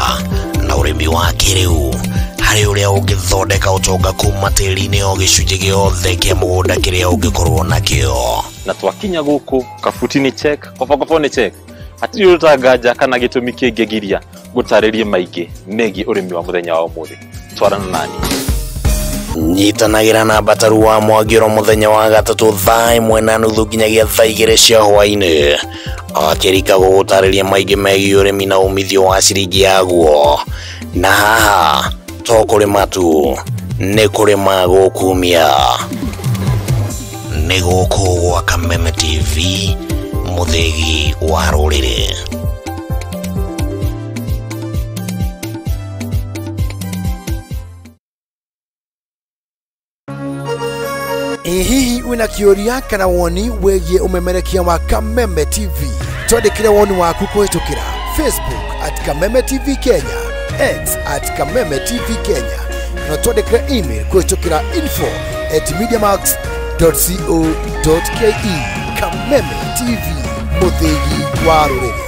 na urimi wa kiriu hari uria ungithondeka utonga kuma tiri-ini o gicunji giothe kia mugunda kiria ungikorwo nakio. Na twakinya guku kabutini check kofoni check atiri utagaja kana gitumi kingigiria gutaririe maingi megie urimi wa muthenya wa umuthi twarana nani nyitanagira na bataru wa mwagiro muthenya wa gatatu thaa 1:30 nginyagia thaa 2 cia hwaini akirika gutariria maingi megie urimi na umithio wa ciringi yaguo na haha to kurima tu ni kurima gukumia. Ni guku gwa Kameme TV muthegi wa rurire. Hihi wina kĩũria kana woni wĩgiĩ ũmemerekia wa Kameme TV twandĩkĩre woni waku kũhĩtũkĩra Facebook @Kameme TV Kenya, X @Kameme TV Kenya, na twandĩkĩre email kũhĩtũkĩra info@mediamax.co.ke. Kameme TV, mũthĩgi wa rũrĩrĩ.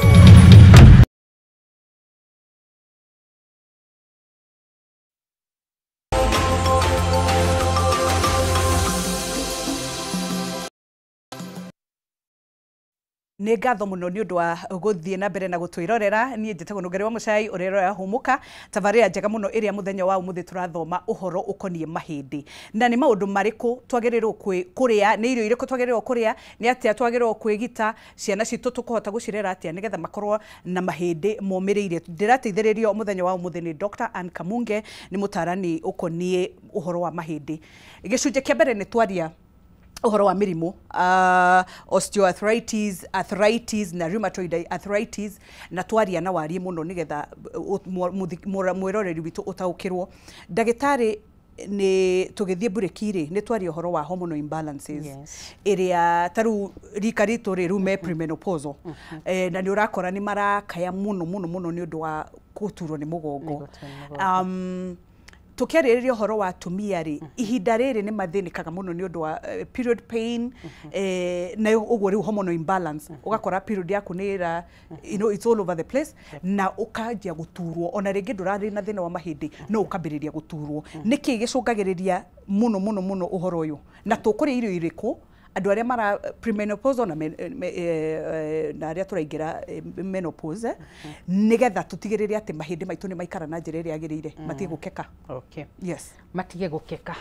Nĩ ngatho mũno nĩ ũndũ wa gũthiĩ na mbere na gũtwĩrorera. Niĩ njĩtagwo Nũngari wa Mũcai, ũrerora Hũmũka, tabarĩra njega mũno ĩrĩa mũthenya wa ũmũthĩ tũrathoma ũhoro ũkoniĩ mahĩndĩ. Na nĩ maũndũ marĩkũ twagĩrĩirwo kũrĩa, nĩ irio irĩkũ twagĩrĩirwo kũrĩa, nĩ atĩa twagĩrĩirwo kwĩgita, ciana citũ tũkũhota gũcirera atĩa nĩgetha makorwo na mahĩndĩ momĩrĩire. Ndĩrateithĩrĩrio mũthenya wa ũmũthĩ nĩ Dr. Ann Kamunge, nĩ mũtaarani ũkoniĩ ũhoro wa mahĩndĩ. Gĩcunjĩ kĩa mbere nĩ twaria ũhoro wa mĩrimũ, osteoarthritis, arthritis na rheumatoid arthritis, na twaria na warie mũno nĩgetha mwĩroreri witũ ũtaũkĩrwo. Ndagĩtarĩ nĩ tũgĩthiĩ bureki-rĩ nĩ twaria ũhoro wa hormonal imbalances, ĩrĩa tarĩu rika ritũ rĩu me premenopausal, na nĩ ũrakora nĩ marakaya mũno nĩ ũndũ wa gũturwo nĩ mũgongo. Tukiarĩrĩria ũhoro wa atumia-rĩ, ihinda rĩrĩ nĩ mathĩnĩkaga mũno nĩ ũndũ wa period pain, na ũguo rĩu hormonal imbalance, ũgakora period yaku nĩ ĩra, you know, it's all over the place, na ũkanjia gũturwo, ona rĩngĩ ndũrarĩ na thĩna wa mahĩndĩ no ũkambĩrĩria gũturwo. Nĩkĩ gĩcũngagĩrĩria mũno ũhoro ũyũ, na tũkũrĩa irio irĩkũ andũ arĩa mara premenopausal na arĩa tũraingĩra menopause, nĩgetha tũtigĩrĩre atĩ mahĩndĩ maitũ nĩ maikara na njĩra ĩrĩa yagĩrĩire, matige gũkeka. Okay. Yes. Matige gũkeka.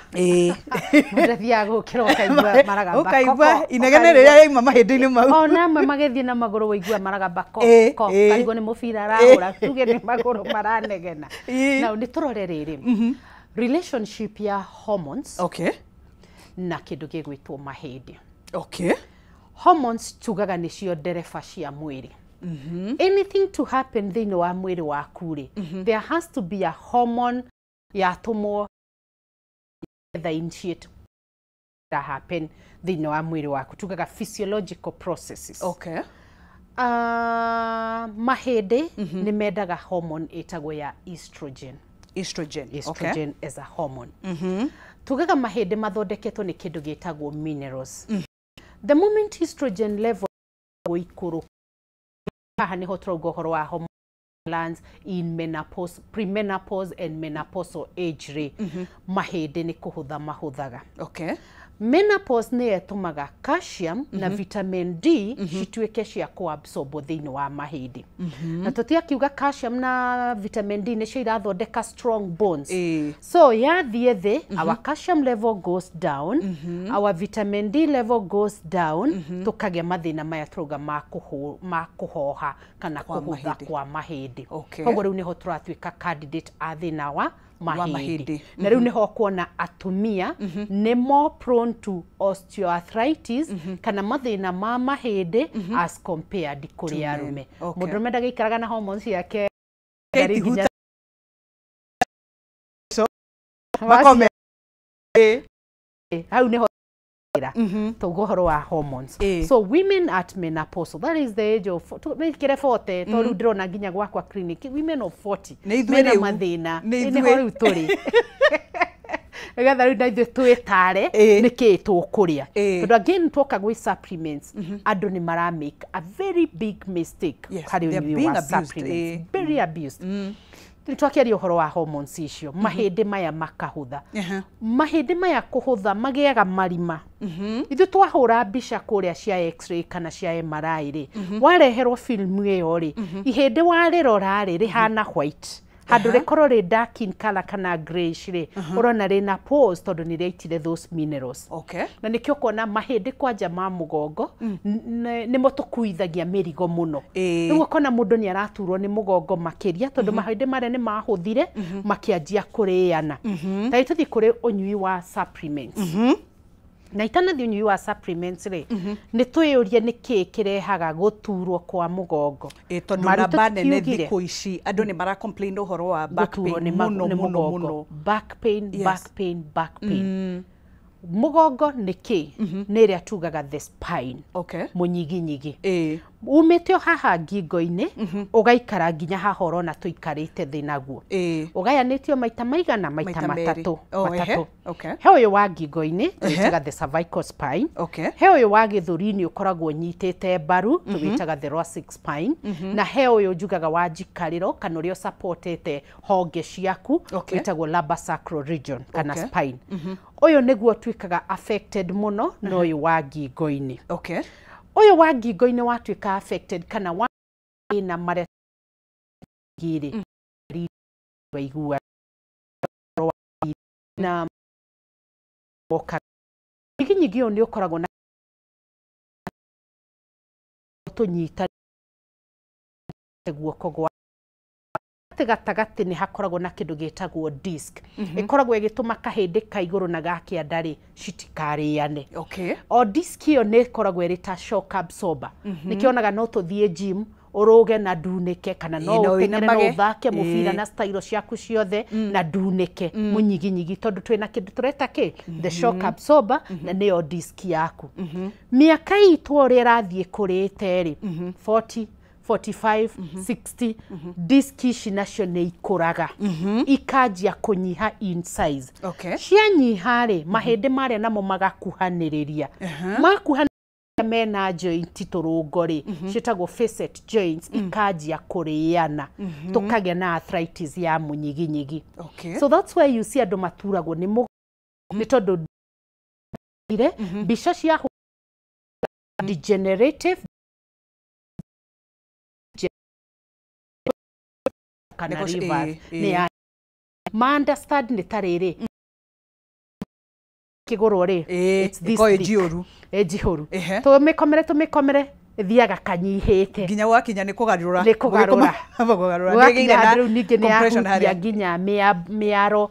Mũndathiaga gũkĩra ũkaigua maragamba koko. Ũkaigua inegene rĩrĩa yaima mahĩndĩ-inĩ mau. Ona amwe magĩthiĩ na magũrũ waigua maragamba koko. Karigwo nĩ mũbira arahũra, tuge nĩ magũrũ maranegena. Na nĩ tũrore rĩrĩ. Relationship ya hormones. Okay. Na kĩndũ gĩgwĩtwo mahĩndĩ. Okay. Hormones tugaga nĩcio ndereba cia mwĩrĩ. Anything to happen thĩinĩ wa mwĩrĩ waku-rĩ, there has to be a hormone yatũmwo the initiate that happen thĩinĩ wa mwĩrĩ waku. Tugaga physiological processes. Okay. Mahĩndĩ nĩ mendaga hormone ĩtagwo ya estrogen. Estrogen. Estrogen is a hormone. Tugaga mahĩndĩ mathondeketwo nĩ kĩndũ gĩtagwo minerals. The moment estrogen level ikũrũ, haha nĩho tũrauga ũhoro wa hormone glands in menopause, premenopause and menopausal age-rĩ, mahĩndĩ nĩ kũhũtha mahũthaga. Okay. Menopause nĩ ĩtũmaga calcium na vitamin D cituĩke cia kũabsorbo thĩinĩ wa mahĩndĩ. Na tũtiakiuga calcium na vitamin D nĩcio irathondeka strong bones. So yathiĩ thĩ, our calcium level goes down, our vitamin D level goes down, tũkagĩa mathĩna maya tũrauga ma kũhoha kana kũhũtha kwa mahĩndĩ. Koguo rĩu nĩho tũratuĩka candidate a thĩna wa mahĩndĩ. Na rĩu nĩho kuona atumia nĩ more prone to osteoarthritis kana mathĩna ma mahĩndĩ as compared kũrĩ arũme. Mũndũrũme ndagĩikaraga na hormones yake hau nĩho tauga ũhoro wa hormones. So women at menopause, that is the age of mekĩre 40, to rĩu ndĩrona nginya gwakwa clinic, women of 40 mena mathĩna, nĩho rĩu tũrĩ. Nĩgetha rĩu na ithuĩ twĩtare nĩkĩ tũkũrĩa. Tondũ again twoka gwĩ supplements, andũ nĩ mara make a very big mistake harĩ ũnyui wa supplements, very abused. Nĩtwakĩaria ũhoro wa hormones icio, mahĩndĩ maya makahũtha. Mahĩndĩ maya kũhũtha magĩaga marima. Ithuĩ twahũra mbica kũrĩa cia x-ray kana cia MRI-rĩ, wareherwo film ĩyo-rĩ, ihĩndĩ warĩrora-rĩ rĩhana white. Handũ rĩkorwo rĩ dark in color kana grayish-rĩ, ũrona rĩna pores tondũ nĩ rĩaitire those minerals. Na nĩkĩo kuona mahĩndĩ kwanja ma mũgongo nĩmo tũkuithagia mĩrigo mũno. Rĩu ũkona mũndũ nĩ araturwo nĩ mũgongo makĩria tondũ mahĩndĩ marĩa nĩ mahũthire makĩanjia kũrĩana. Ta tũthiĩ kũrĩ ũnyui wa supplements. Na itanathiĩ ũnyui wa supplements rĩ, nĩ twĩyũrie nĩkĩ kĩrehaga gũturwo kwa mũgongo. Tondũ namba nene thikũ ici andũ nĩ mara complain ũhoro wa back pain mũno. Back pain. mugongo niki niria tugaga the spine. Munyiginyigi. Umete haha ngingo-ini ugaikara nginya haha urona tuikarite thi naguo. Ugayanitio maita maigana maita matatu. He uyu wa ngingo-ini twitaga the cervical spine. He uyu wa githuri-ini ukoragwo nyitite mbaru twitaga the thoracic spine. Na he uyu njugaga wa njikariro kana uria supportete honge ciaku twitagwo lumbar sacral region kana spine. Uyu niguo twikaga affected muno no uyu wa ngingo-ini. Uyu wa ngingo-ini watuika affected kana wa na maria giri waigua na boka nyingi oni ukoragwo na tunyita guoko gwa gatagati ni hakoragwo na kindu gitagwo disc. Ikoragwo igituma kahindi ka iguru na gake andari citikariane. O disc iyo ni ikoragwo irita shock absorber. Nikionaga no tuthie gym uruge na ndunike kana no utengere no uthake mubira na style ciaku ciothe na ndunike munyiginyigi tondu twina kindu tureta ki the shock absorber na niyo disc yaku. Miaka itu uri rathie kurite ri 40 45 60 disc ici nacio ni ikuraga ikajia kunyiha in size. Cianyiha ri mahindi maria namo magakuhaniriria makuhaniriria mena joint turungo ri citagwo facet joints ikajia kuriana tukagea na arthritis ya munyiginyigi. So that's why you see andu maturagwo ni tondu ire bica cia degenerative kana rivers ni ya understand ni tariri kigoro ri it's this ejihoru to mikomere thiaga kanyihite nginya wakinya ni kugarura ningĩ ni ya nginya miaro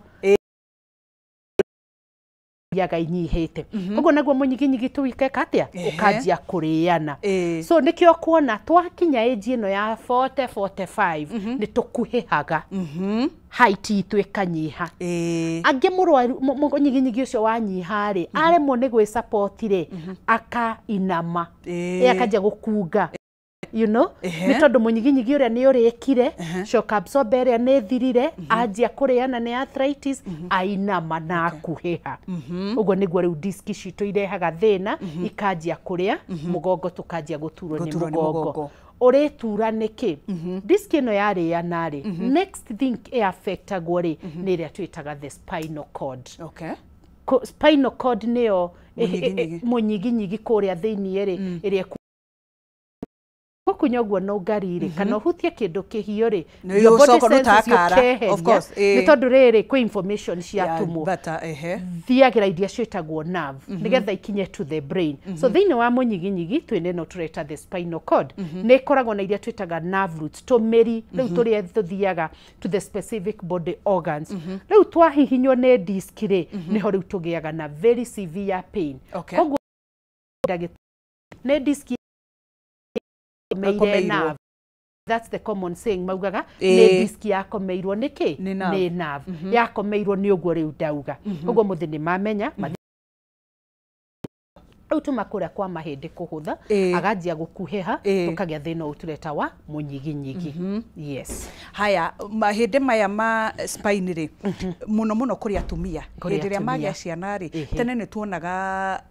yaga inyihite uguo naguo munyiginyigi tuikeka atia ukajia kuriana. So nikio kuona twakinya age ino ya 40 45 ni tukuhihaga height itu ikanyiha. Angi murwaru munyiginyigi ucio wanyiha ri aremwo ni gwi support ri aka inama akajia gukunga. You know, ni tondu munyiginyigi uria ni urikire shock absorber uria ni thirire ajia kuriana ni arthritis ainama na kuhiha. Uguo niguo riu disc citu irehaga thina ikajia kuria mugongo tukajia guturwo ni mugongo. Uretura niki disc ino yariana ri next thing affectagwo ri ni iria twitaga the spinal cord. Spinal cord niyo munyiginyigi kuria thiini ri iria kunyogwo no ngarire kana hutie kindu kihio ri yo body sense of course ni tondu riri kwi information cia tumu thiagira idia cietagwo nerve nigetha ikinye to the brain. So thiini wa munyiginyigi twine no tureta the spinal cord ni koragwo na idia twetaga nerve roots tumiri riu turi thuthiaga to the specific body organs. Riu twahihinywo ni disc ri niho riu tugiaga na very severe pain. Koguo ne disc nerve. That's the common saying maugaga ni disc yakomeirwo niki ni nerve yakomeirwo ni uguo riu ndauga. Uguo muthi ni mamenya utumakura kwa mahindi kuhutha agajia gukuheha tukagea thina utureta wa munyiginyigi. Yes. Haya mahindi maya ma spine ri muno kuri atumia hindi ria magia ciana ri tene ni tuonaga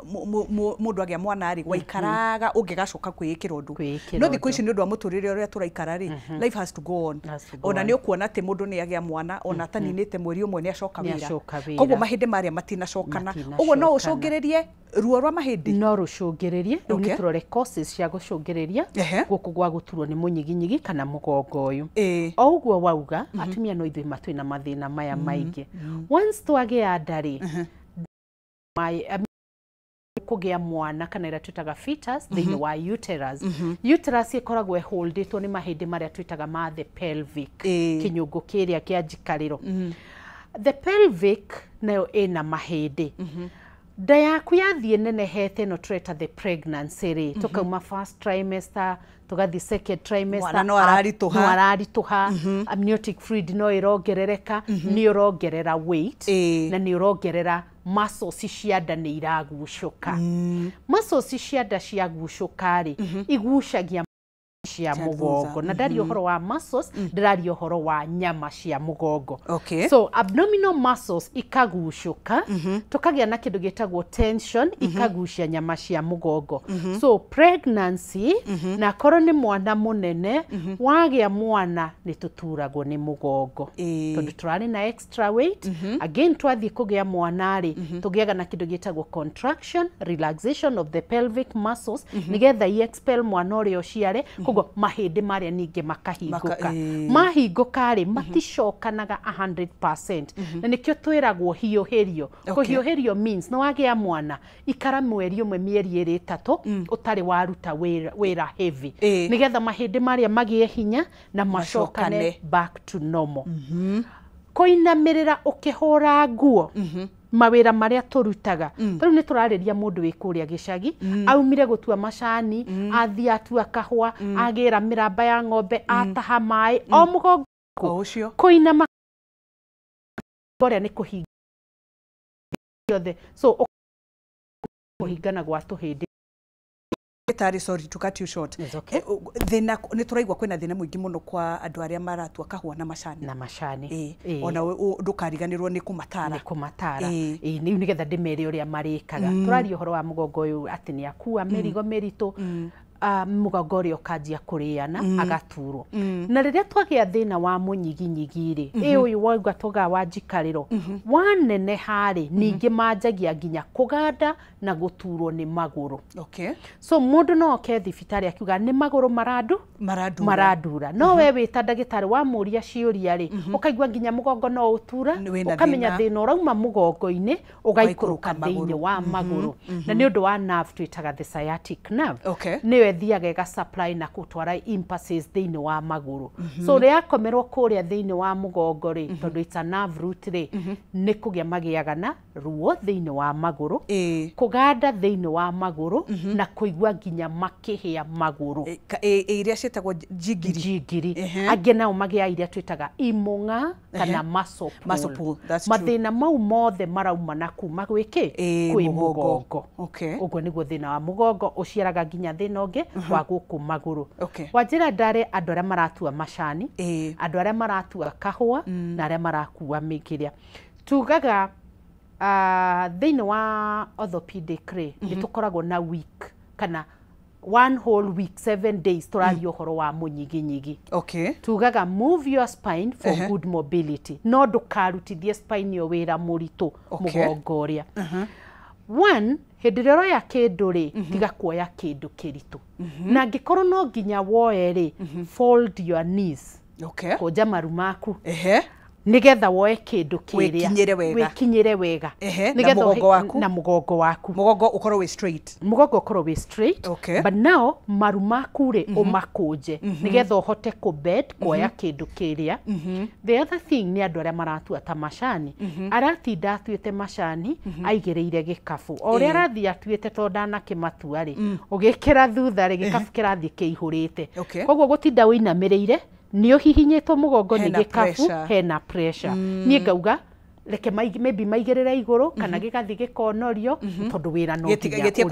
mundu agia mwana ri waikaraga ungigacoka kwikira undu no thikũ ici ni undu wa muturire uria turaikara ri life has to go on. Ona ni ukuona ati mundu ni agia mwana ona taninite mweri umwe ni acoka wira koguo mahindi maria matinacokana. Uguo no ucungiririe ruo rwa mahindi no rucungiririe riu ni turore causes cia gucungiriria guku gwa guturwo ni munyiginyigi kana mugongo uyu. O uguo wauga atumia no ithui matwina mathina maya maingi once twagia ndari kugia mwana kana ira twitaga fetus thiini wa uterus. Uterus ikoragwo holditwo ni mahindi maria twitaga ma the pelvic kinyungu kiria kia njikariro. The pelvic nayo ina mahindi nda yaku yathie nenehete no tureta the pregnancy rate tukauma first trimester tugathi second trimester no ararituha amniotic fluid no irongerereka ni urongerera weight na ni urongerera muscles cia nda ni iragucuka muscles cia nda ciagucuka ri igucagia cia mugongo na ndari uhoro wa muscles ndari uhoro wa nyama cia mugongo. So abdominal muscles ikagucuka tukagia na kindu gitagwo tension ikagucia nyama cia mugongo. So pregnancy na korwo ni mwana munene wagia mwana ni tuturagwo ni mugongo tondu turari na extra weight again twathie kugia mwana ri tugiaga na kindu gitagwo contraction relaxation of the pelvic muscles nigetha i expel mwana uri uciare koguo mahindi maria ninge makahingũka mahingũka ri maticokanaga 100% na nikio twiragwo hiuhirio kuhiuhirio means no wagia mwana ikara mweri umwe mieri iri 3 utari waruta wira heavy nigetha mahindi maria magie hinya na macokane back to normal. Kuinamirira ukihora nguo mawira maria turutaga riu ni turariria mundu wi kuria gicagi aumire gutua macani athie atua kahwa agira miramba ya ng'ombe ataha mai o mugongo ucio kuinama boria ni kuhinga yothe so kuhingana gwa tuhindi Tari, sorry to cut you short. Thina ni turaigwa kwina thina muingi muno kwa andu aria maratua kahua na macani. Ona ndukariganirwo ni kumatara. Ni nigetha ndimere uria marikaga. Turari uhoro wa mugongo uyu ati ni akua merigo meritu. Mugongo uri ukanjia kuriana agaturwo na riria twagia thina wa munyiginyigi ri uyu waigwa toga wanjikariro wanene hari ningi manjagia nginya kuganda na guturwo ni maguru. So mundu no ke thibitari akiuga ni maguru maradura no we wita ndagitari wa muria ciuria ri ukaigwa nginya mugongo no utura ukamenya thina urauma mugongo-ini ugaikuruka thiini wa maguru na ni undu wa nerve twitaga the sciatic nerve niwe thiaga ga supply na kutwara impulses thiini wa maguru. So ria komerwo kuria thiini wa mugongo ri tondu it's a nerve root ri ni kugia magiaga na ruo thiini wa maguru kuganda thiini wa maguru na kuigwa nginya makihia maguru iria cietagwo jigiri angi nao magia iria twitaga imunga kana muscle pull. Mathina mau mothe marauma na kuma gwiki kwi mugongo. Uguo niguo thina wa mugongo uciaraga nginya thina ungi wa guku maguru. Wajira ndare andu aria maratua macani andu aria maratua kahua na aria marakua mikiria tugaga thina wa orthopedic ni tukoragwo na week kana one whole week 7 days turario horo wa munyiginyigi. Tugaga move your spine for good mobility no ndukarutithie spine yo wira muritu mugongo uria. One hedirio ya kindu ri tiga kuoya kindu kiritu na ngikorwo no nginya woe ri fold your knees koja maru maku nigetha woe kindu kiria wikinyire wega na mugongo waku ukorwo wi straight but now maru maku ri umakuje nigetha uhote ku bed kuoya kindu kiria. The other thing ni andu aria maratua ta macani aratinda atuite macani aigireire gikafu o ria arathi atuite tonda na kimatua ri ugikira thutha ri gikafu kirathi kiihurite koguo gutinda winamirire ni uhihinyetwo mugongo ni gikafu hena pressure ni ngauga reke maybe maigirira iguru kana gigathi gikonorio tondu wira no getie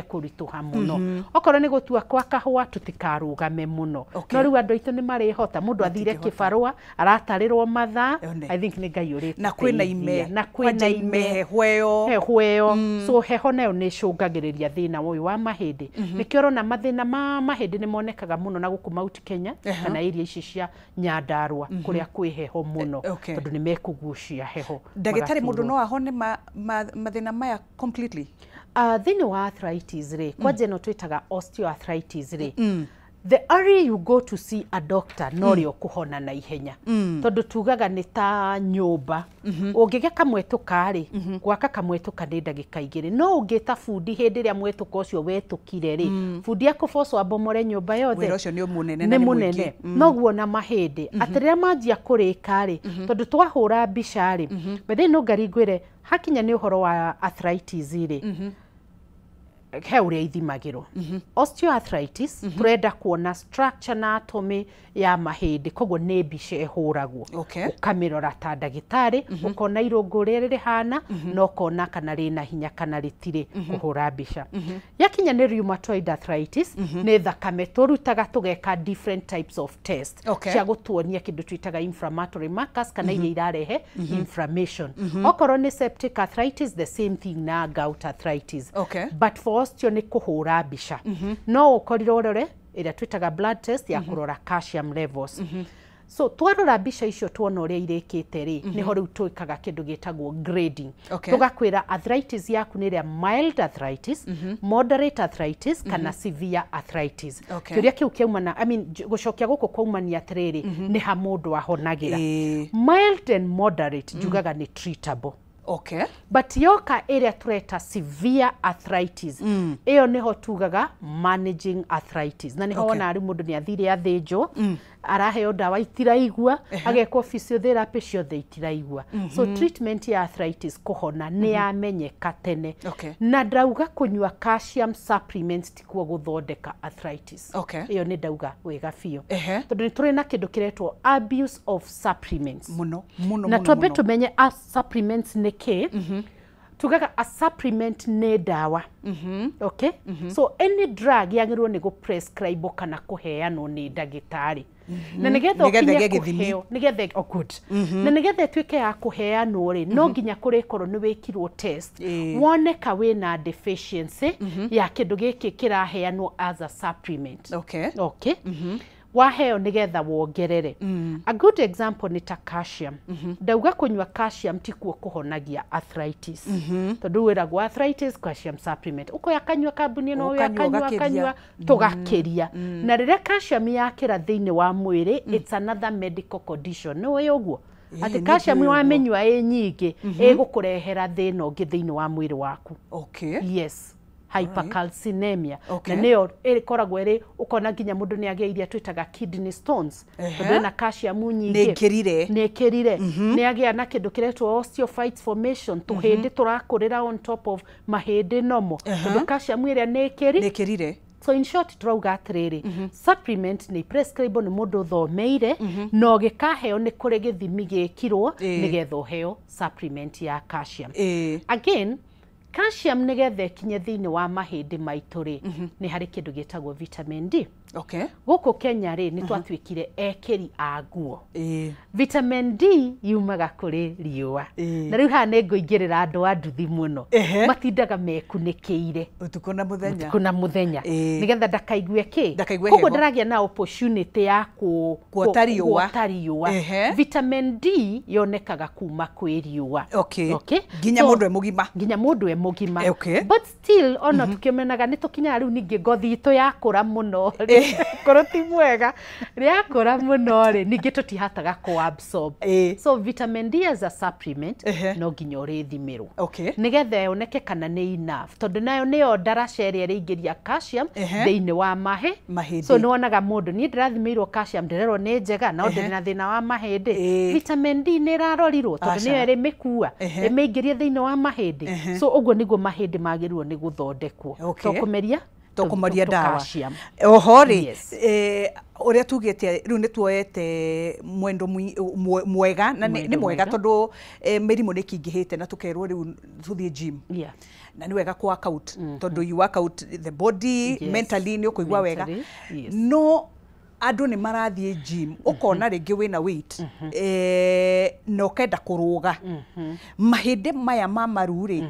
kurituha muno okorwo ni gutua kwa kahua tutikarugame muno no riu andu aitu ni marihota mundu athire kibarua aratarirwo mathaa I think ni ngai urite na kwina ime hweyo so heho nayo ni cungagiriria thina uyu wa mahindi nikio rona mathina ma mahindi ni monekaga muno na guku Mount Kenya kana area ici cia Nyandarua kuria kwi heho muno tondu ni mekugucia heho. Ndagitari mundu no ahone mathina maya completely? Thina wa arthritis ri kwa jeno twitaga osteoarthritis ri the earlier you go to see a doctor no rio kuhona na ihenya tondu tugaga ni ta nyumba ungige kamwetuka ri gwaka kamwetuka ni ndagika igiri no ungita fundi hindi ria mwetuka ucio wetukire ri fundi akuboco abomore nyumba yothe wira ucio ni munene na ni munene noguo na mahindi atiriria manjia kurika ri tondu twahura mbica ri bethe no ngari ngwire hakinya ni uhoro wa arthritis ri he uria ithimagirwo osteoarthritis turenda kuona structure na anatomy ya mahindi koguo ni mbica ihuragwo ukamirora ta ndagitari ukona irungu ria rihana no kona kana rina hinya kana ritire kuhura mbica yakinya ni rheumatoid arthritis ni thakame turutaga tugeka different types of test cia gutuonia kindu twitaga inflammatory markers kana iria irarehe inflammation okorwo ni septic arthritis the same thing na gout arthritis but for osteo ni kuhura mbica no ukorirwo rore ira twitaga blood test ya kurora calcium levels so twarora mbica icio tuona uria irikite ri niho riu twikaga kindu gitagwo grading tugakwira arthritis yaku ni ria mild arthritis moderate arthritis kana severe arthritis kiuria kiu kiumana gucokia guku kwaumania atiriri ni ha mundu ahonagira mild and moderate jugaga ni treatable but yoka area tureta severe arthritis iyo niho tugaga managing arthritis na niho wona ari mundu ni athire athinjo araheo dawa itiraigua agekwo physiotherapy ciothe itiraigua so treatment ya arthritis kuhona ni yamenyeka tene na ndauga kunywa calcium supplements tikuo guthondeka arthritis iyo ni ndauga wega biu tondu ni turi na kindu kiretwo abuse of supplements muno na twambe tumenye supplements ni ki tugaga a supplement ne dawa so any drug yagirwo ni go prescribe kana kuheanwo ni ndagitari na nigetha ukinye kuheo nigetha good na nigetha twike ya kuheanwo ri no nginya kurikorwo ni wikirwo test woneka wina deficiency ya kindu giki kiraheanwo as a supplement waheo nigetha wongerere a good example ni ta calcium ndauga kunywa calcium tikuo kuhonagia arthritis tondu wiragwo arthritis calcium supplement ukoya kanywa kambuni no yakanywa tugakiria na riria calcium yakira thiini wa mwiri it's another medical condition no yoguo ati calcium wamenywa nyingi igukurehera thina ungi thiini wa mwiri waku yes hypercalcinemia na niyo ikoragwo iri ukona nginya mundu ni agia twitaga kidney stones tondu na calcium nyingi nekirire ni agia na kindu kiretwo osteophytes formation tuhindi turakurira on top of mahindi nomo tondu calcium iria nekirire so in short drauga atiriri supplement ni prescribe ni mundu thomeire no gikaheo ni kuri githimi gikirwo nigetha uheo supplement ya calcium again calcium nigetha kinye thiini wa mahindi maitu ri ni hari kindu gitagwo vitamin D guku Kenya ri ni twatwikire ekiri aguo vitamin D yumaga kuri riua na riu ha ni ngoingirira andu anduthi muno matindaga mekunikiire utuko na muthenya nigetha ndakaigue ki koguo ndaragia na opportunity ya kuotariua vitamin D yonekaga kuma kwi riua nginya mundu e mugima but still ona tukimenaga ni tukinya riu ningi ngothi itu yakura muno koroti mwega riakura muno ri ningi tutihataga ku absorb so vitamin D as a supplement no nginya urithimirwo nigetha yoneke kana ni enough tondu nayo niyo daraceri ringiria calcium thiini wa mahindi so niwonaga mundu ni ndirathimirwo calcium ndirerwo ni njega na ndiri na thina wa mahindi vitamin D ni rarorirwo tondu niyo iri mikua imeingirie thiini wa mahindi so uguo niguo mahindi magirwo ni guthondekwo tokumaria dawa ohori uria tugite riu ni tuoete mwendo mwega na ni mwega tondu mirimu ni kingihite na tukerwo riu tuthie gym na ni wega ku workout tondu you work out the body mentally ni ukuigwa wega no andu ni marathie gym ukona ringi wina weight no kenda kuruga mahinde maya mamaruri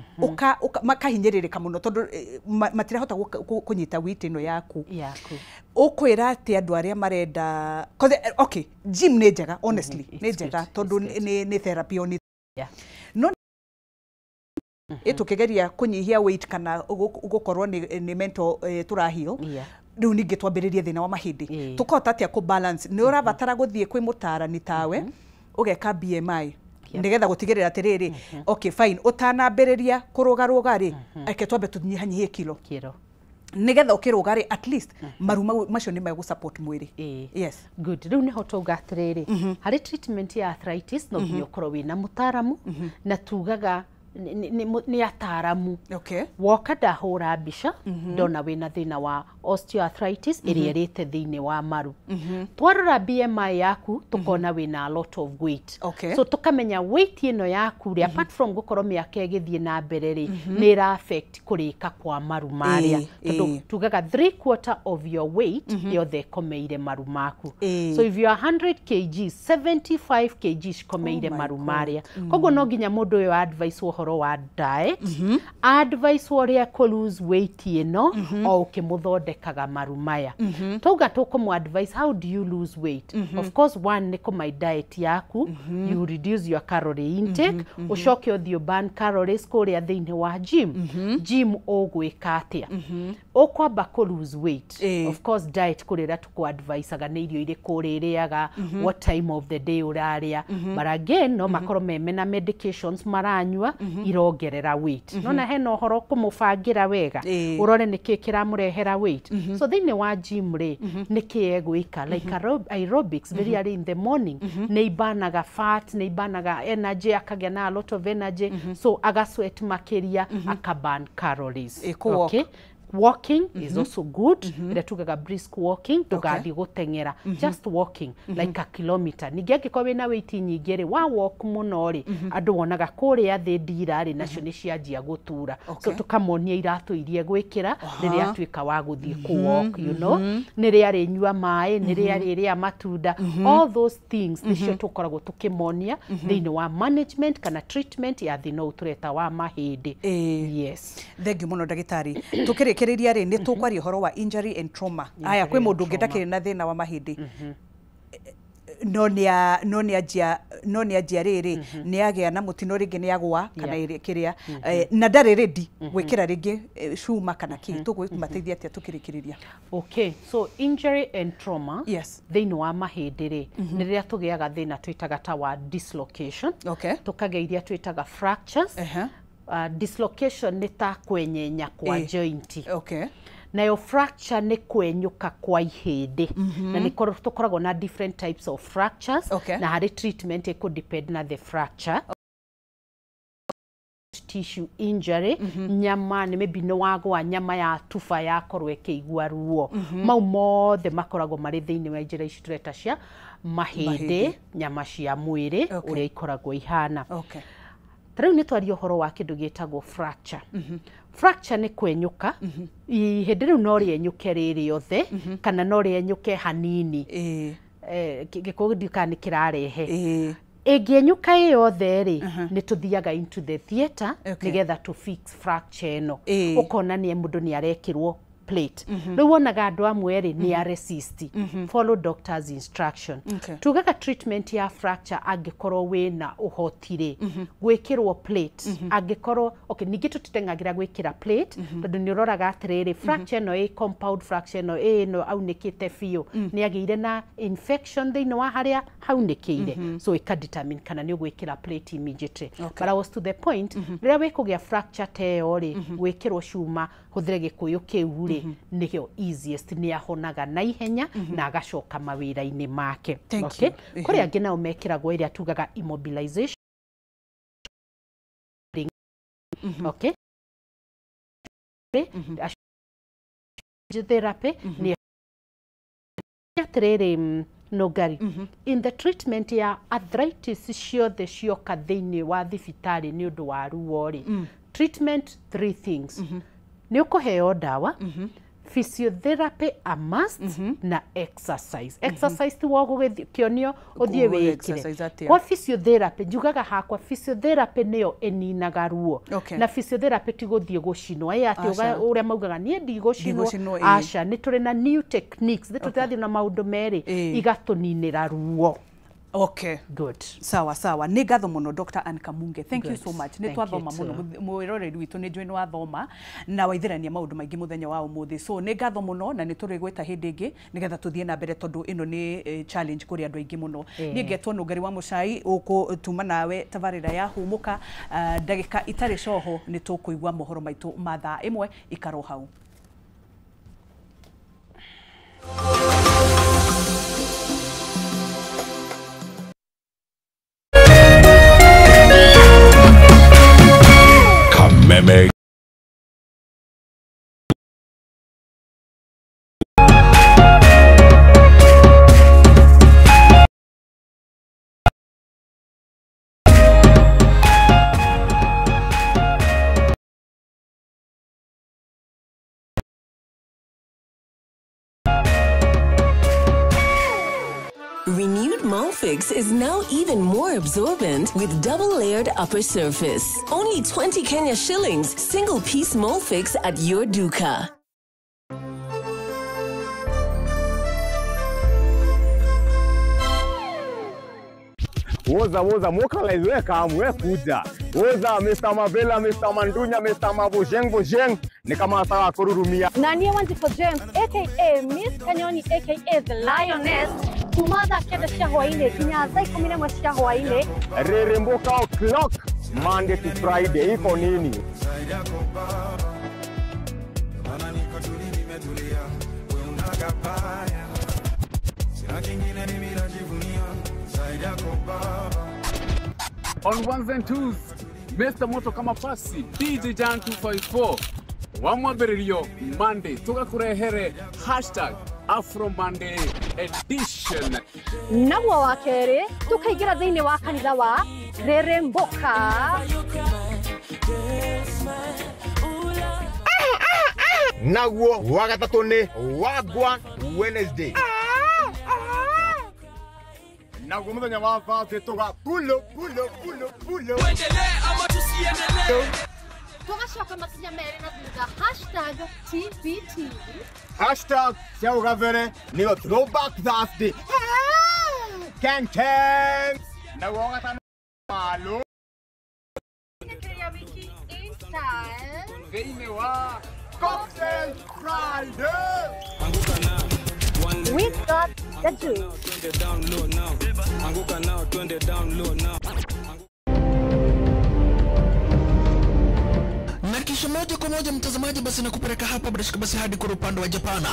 makahinyiririka muno tondu matirahota kunyita weight ino yaku ukwira ati andu aria marenda gym ni njega honestly ni njega tondu ni therapy on no tukigeria kunyihia weight kana gukorwo ni mental turahil riu ningi twambiririe thina wa mahindi tukota atia ku balance ni urabatara guthie kwi mutarani tawe ugeka BMI nigetha gutigirira atiriri okay fine utanambiriria kurugaruga ri ake twambe tunyihanyihie kilo nigetha ukiruga ri at least maru macio ni megu support mwiri yes good riu niho tuga atiriri hari treatment ya arthritis no nginya ukorwo wina mutaramu na tugaga ni ataramu woka ndahura mbica ndona wina thina wa osteoarthritis iria irite thiini wa maru twarora BMI yaku tukona wina a lot of weight so tukamenya weight ino yaku ri apart from gukorwo miaka igithie na mbere ri ni ra affect kurika kwa maru maria tondu tugaga 3/4 of your weight yothe komeire maru maku so if you are 100 kg 75 kg komeire maru maria koguo no nginya mundu uyu advice uhoro wa diet advice waria ko lose weight ino o ukimuthondekaga maru maya tuga tukumu advice how do you lose weight of course one ni my diet yaku you reduce your calorie intake ucoke uthio burn calories kuria thiini wa gym ogwika atia ukwamba ko lose weight of course diet kurira tuku advice aga ni irio iri kuririaga what time of the day uraria but again no makorwo memena medications maranywa irongerera weight nona hena horo kumubangira wega urore niki kiramurehera weight so thiini wa gym ri niki egwika like aerobics very early in the morning ni ibanaga fat ni ibanaga energy akagia na a lot of energy so aga sweat makiria akaban calories okay walking is also good ira tugaga brisk walking tugathi gutengera just walking like a kilometer nigeke kwa wina weight nyingi ri wa walk muno ri andu wonaga kuria thi ndira ri nacio ni cianjia gutura so tukamonia iratu irie gwikira riria twika wa guthie ku walk you know niria ri nyua mai niria ri matunda all those things nicio tukoragwo tukimonia thiini wa management kana treatment ya thina utureta wa mahindi yes thengi muno ndagitari tukirikiriria ri ni tukwaria horo wa injury and trauma aya kwi mundu ngindakire na thina wa mahindi no ni ajia riri ni agia na mutino ringi ni agwa kana kiria na ndari ready gwikira ringi shuma kana ki tugwimateithia atia tukirikiriria okay so injury and trauma thiini wa mahindi ri ni riria tugiaga thina twitaga ta wa dislocation tukagia iria twitaga fractures dislocation ni ta kwenyenya kwa joint nayo fracture ni kwenyuka kwa ihindi na ni tukoragwo na different types of fractures na hari treatment it could depend na the fracture tissue injury nyama ni maybe no wagwa nyama ya tufa yakorwo ikigwa ruo mau mothe makoragwo mari thiini wa njira ici tureta cia mahindi nyama cia mwiri uria ikoragwo ihana Tarau ni twario horo wa kindu gitagwo fracture. Fracture ni kwenyuka. Hindi riu no rienyuke riri yothe kana no rienyuke hanini. Gikundi ni kirarehe. Egienyuka yothe ri ni tuthiaga into the theater nigetha to fix fracture no. Ukona ni mundu ni arekirwo plate. Riu wonaga andu amwe ri ni a resist. Follow doctor's instruction. Tugaga treatment ya fracture angikorwo wina uhotire gwikirwo plate angikorwo ningi tutitengagira gwikira plate tondu ni uroraga atiriri fracture no a compound fracture no no aunikite fiu ni agiire na infection thiini wa haria haunikire so ika determine kana ni gwikira plate immediately but I was to the point rira wikugia fracture teo ri gwikirwo cuma huthire gikuyu kiu ri nihyo easiest ni ahonaga na ihenya na agacoka mawira-ini make okay kuri angi nao mekiragwo iria tugaga immobilization okay therapy ni atiriri nogari in the treatment ya arthritis ciothe cioka thiini wa thibitari ni undu wa ruo ri treatment 3 things ni ukuheo dawa physiotherapy a must na exercise exercise tu wogo kionio uthie wikire kwa physiotherapy njugaga hakwa physiotherapy niyo eninaga ruo na physiotherapy ti guthie gucinwa ati uria maugaga nie ndi gucinwa aca ni turi na new techniques thitutirathi na maundu meri igatuninira ruo Okay. Good. Sawa sawa. Nĩ ngatho mũno Dr. Anne Kamunge. Thank you Good. so much. Nĩ twathoma mũno mwĩroreri witũ nĩ njũĩ nĩ wathoma na waithĩrania maũndũ maingĩ mũthenya wa ũmũthĩ. So nĩ ngatho mũno na nĩ tũrĩgwĩta hĩndĩ ĩngĩ nĩgetha tũthiĩ na mbere tondũ ĩno nĩ challenge kũrĩ andũ aingĩ mũno. Niĩ ngetwo Nũngari wa Mũcai ũkũtuma nawe tabarĩra ya humũka ndagĩka itarĩ coho nĩ tũkũigua mohoro maitũ ma thaa ĩmwe ikaro hau. Meme. Renewed Molfix is now even more absorbent with double-layered upper surface. Only 20 Kenya shillings, single-piece Molfix at your duka. Woza mokalaiwe kamwe kuja. Woza Mr. Mavela, Mr. Mandunya, Mr. Mabujeng, ni kama sawa kururumia. Nani Wanjiko James, aka Miss Kanyoni, aka The Lioness. Kumada keda shahoine, kinyaza ikumine mwa shahoine. Reremboka o'clock, Monday to Friday, iko nini? On ones and twos, Mr. Moto kama pasi, DJ Jan 254. Wamwabererio Monday, tugakurehere #Afro Monday edition. Namwa wakere, tukaigira dhini wa kanitha wa Reremboka. Naguo wagatatu ni Wagwa Wednesday. Naguo muthenya wa Thursday tuga pulo. Tuendelee ama tusiendelee? Tugashoka makinya mere na thutha #TBT. #Siaugavere ni Throwback Thursday. Kang. Naguo wagatano malo. Wiki in style. Thĩinĩ wa Cocktail Friday. We've got the juice. Na kisha moja kwa moja mtazamaji, basi nakupeleka hapa basi hadi kwa upande wa Japana.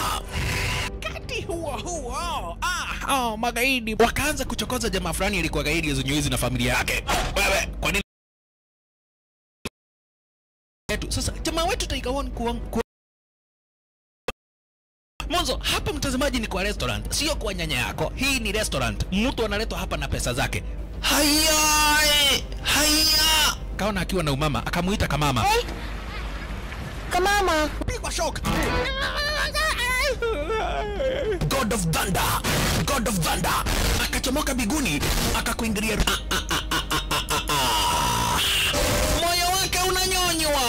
Kati huo magaidi wakaanza kuchokoza jamaa fulani alikuwa gaidi ya Zunyuizi na familia yake. Wewe kwa nini? Sasa jamaa wetu taikawon mwanzo hapa mtazamaji ni kwa restaurant, sio kwa nyanya yako. Hii ni restaurant. Mtu analetwa hapa na pesa zake. Haya! Kaona akiwa na umama, akamuita kamama. Hey. Kamama, pigwa shock. God of Thunder. Akachomoka biguni, akakuingilia. Moyo wake unanyonywa.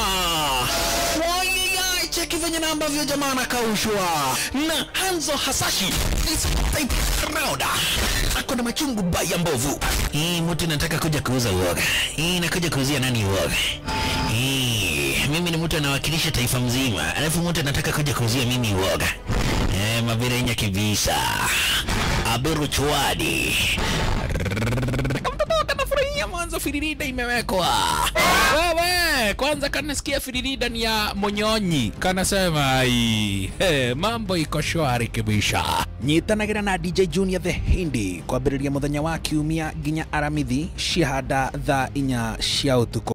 Cheki venye na ambavyo jamaa anakaushwa. Na Hanzo Hasashi is type Rauda. Ako na machungu baya mbovu. Mtu nataka kuja kuuza uoga. Nakuja kuuzia nani uoga? Mimi ni mtu anawakilisha taifa mzima. Alafu mtu anataka kuja kuuzia mimi uoga. Mabirenya kibisa. Abiru Chwadi. Mwanzo firirida imewekwa. Wewe kwanza kanasikia firirida ni ya Monyonyi. Kanasema mambo iko shwari kibisha. Nyitanagira na DJ Junior the Hindi kwa biriria muthenya wa kiumia ginya aramithi shihada thaa 4 cia utuku.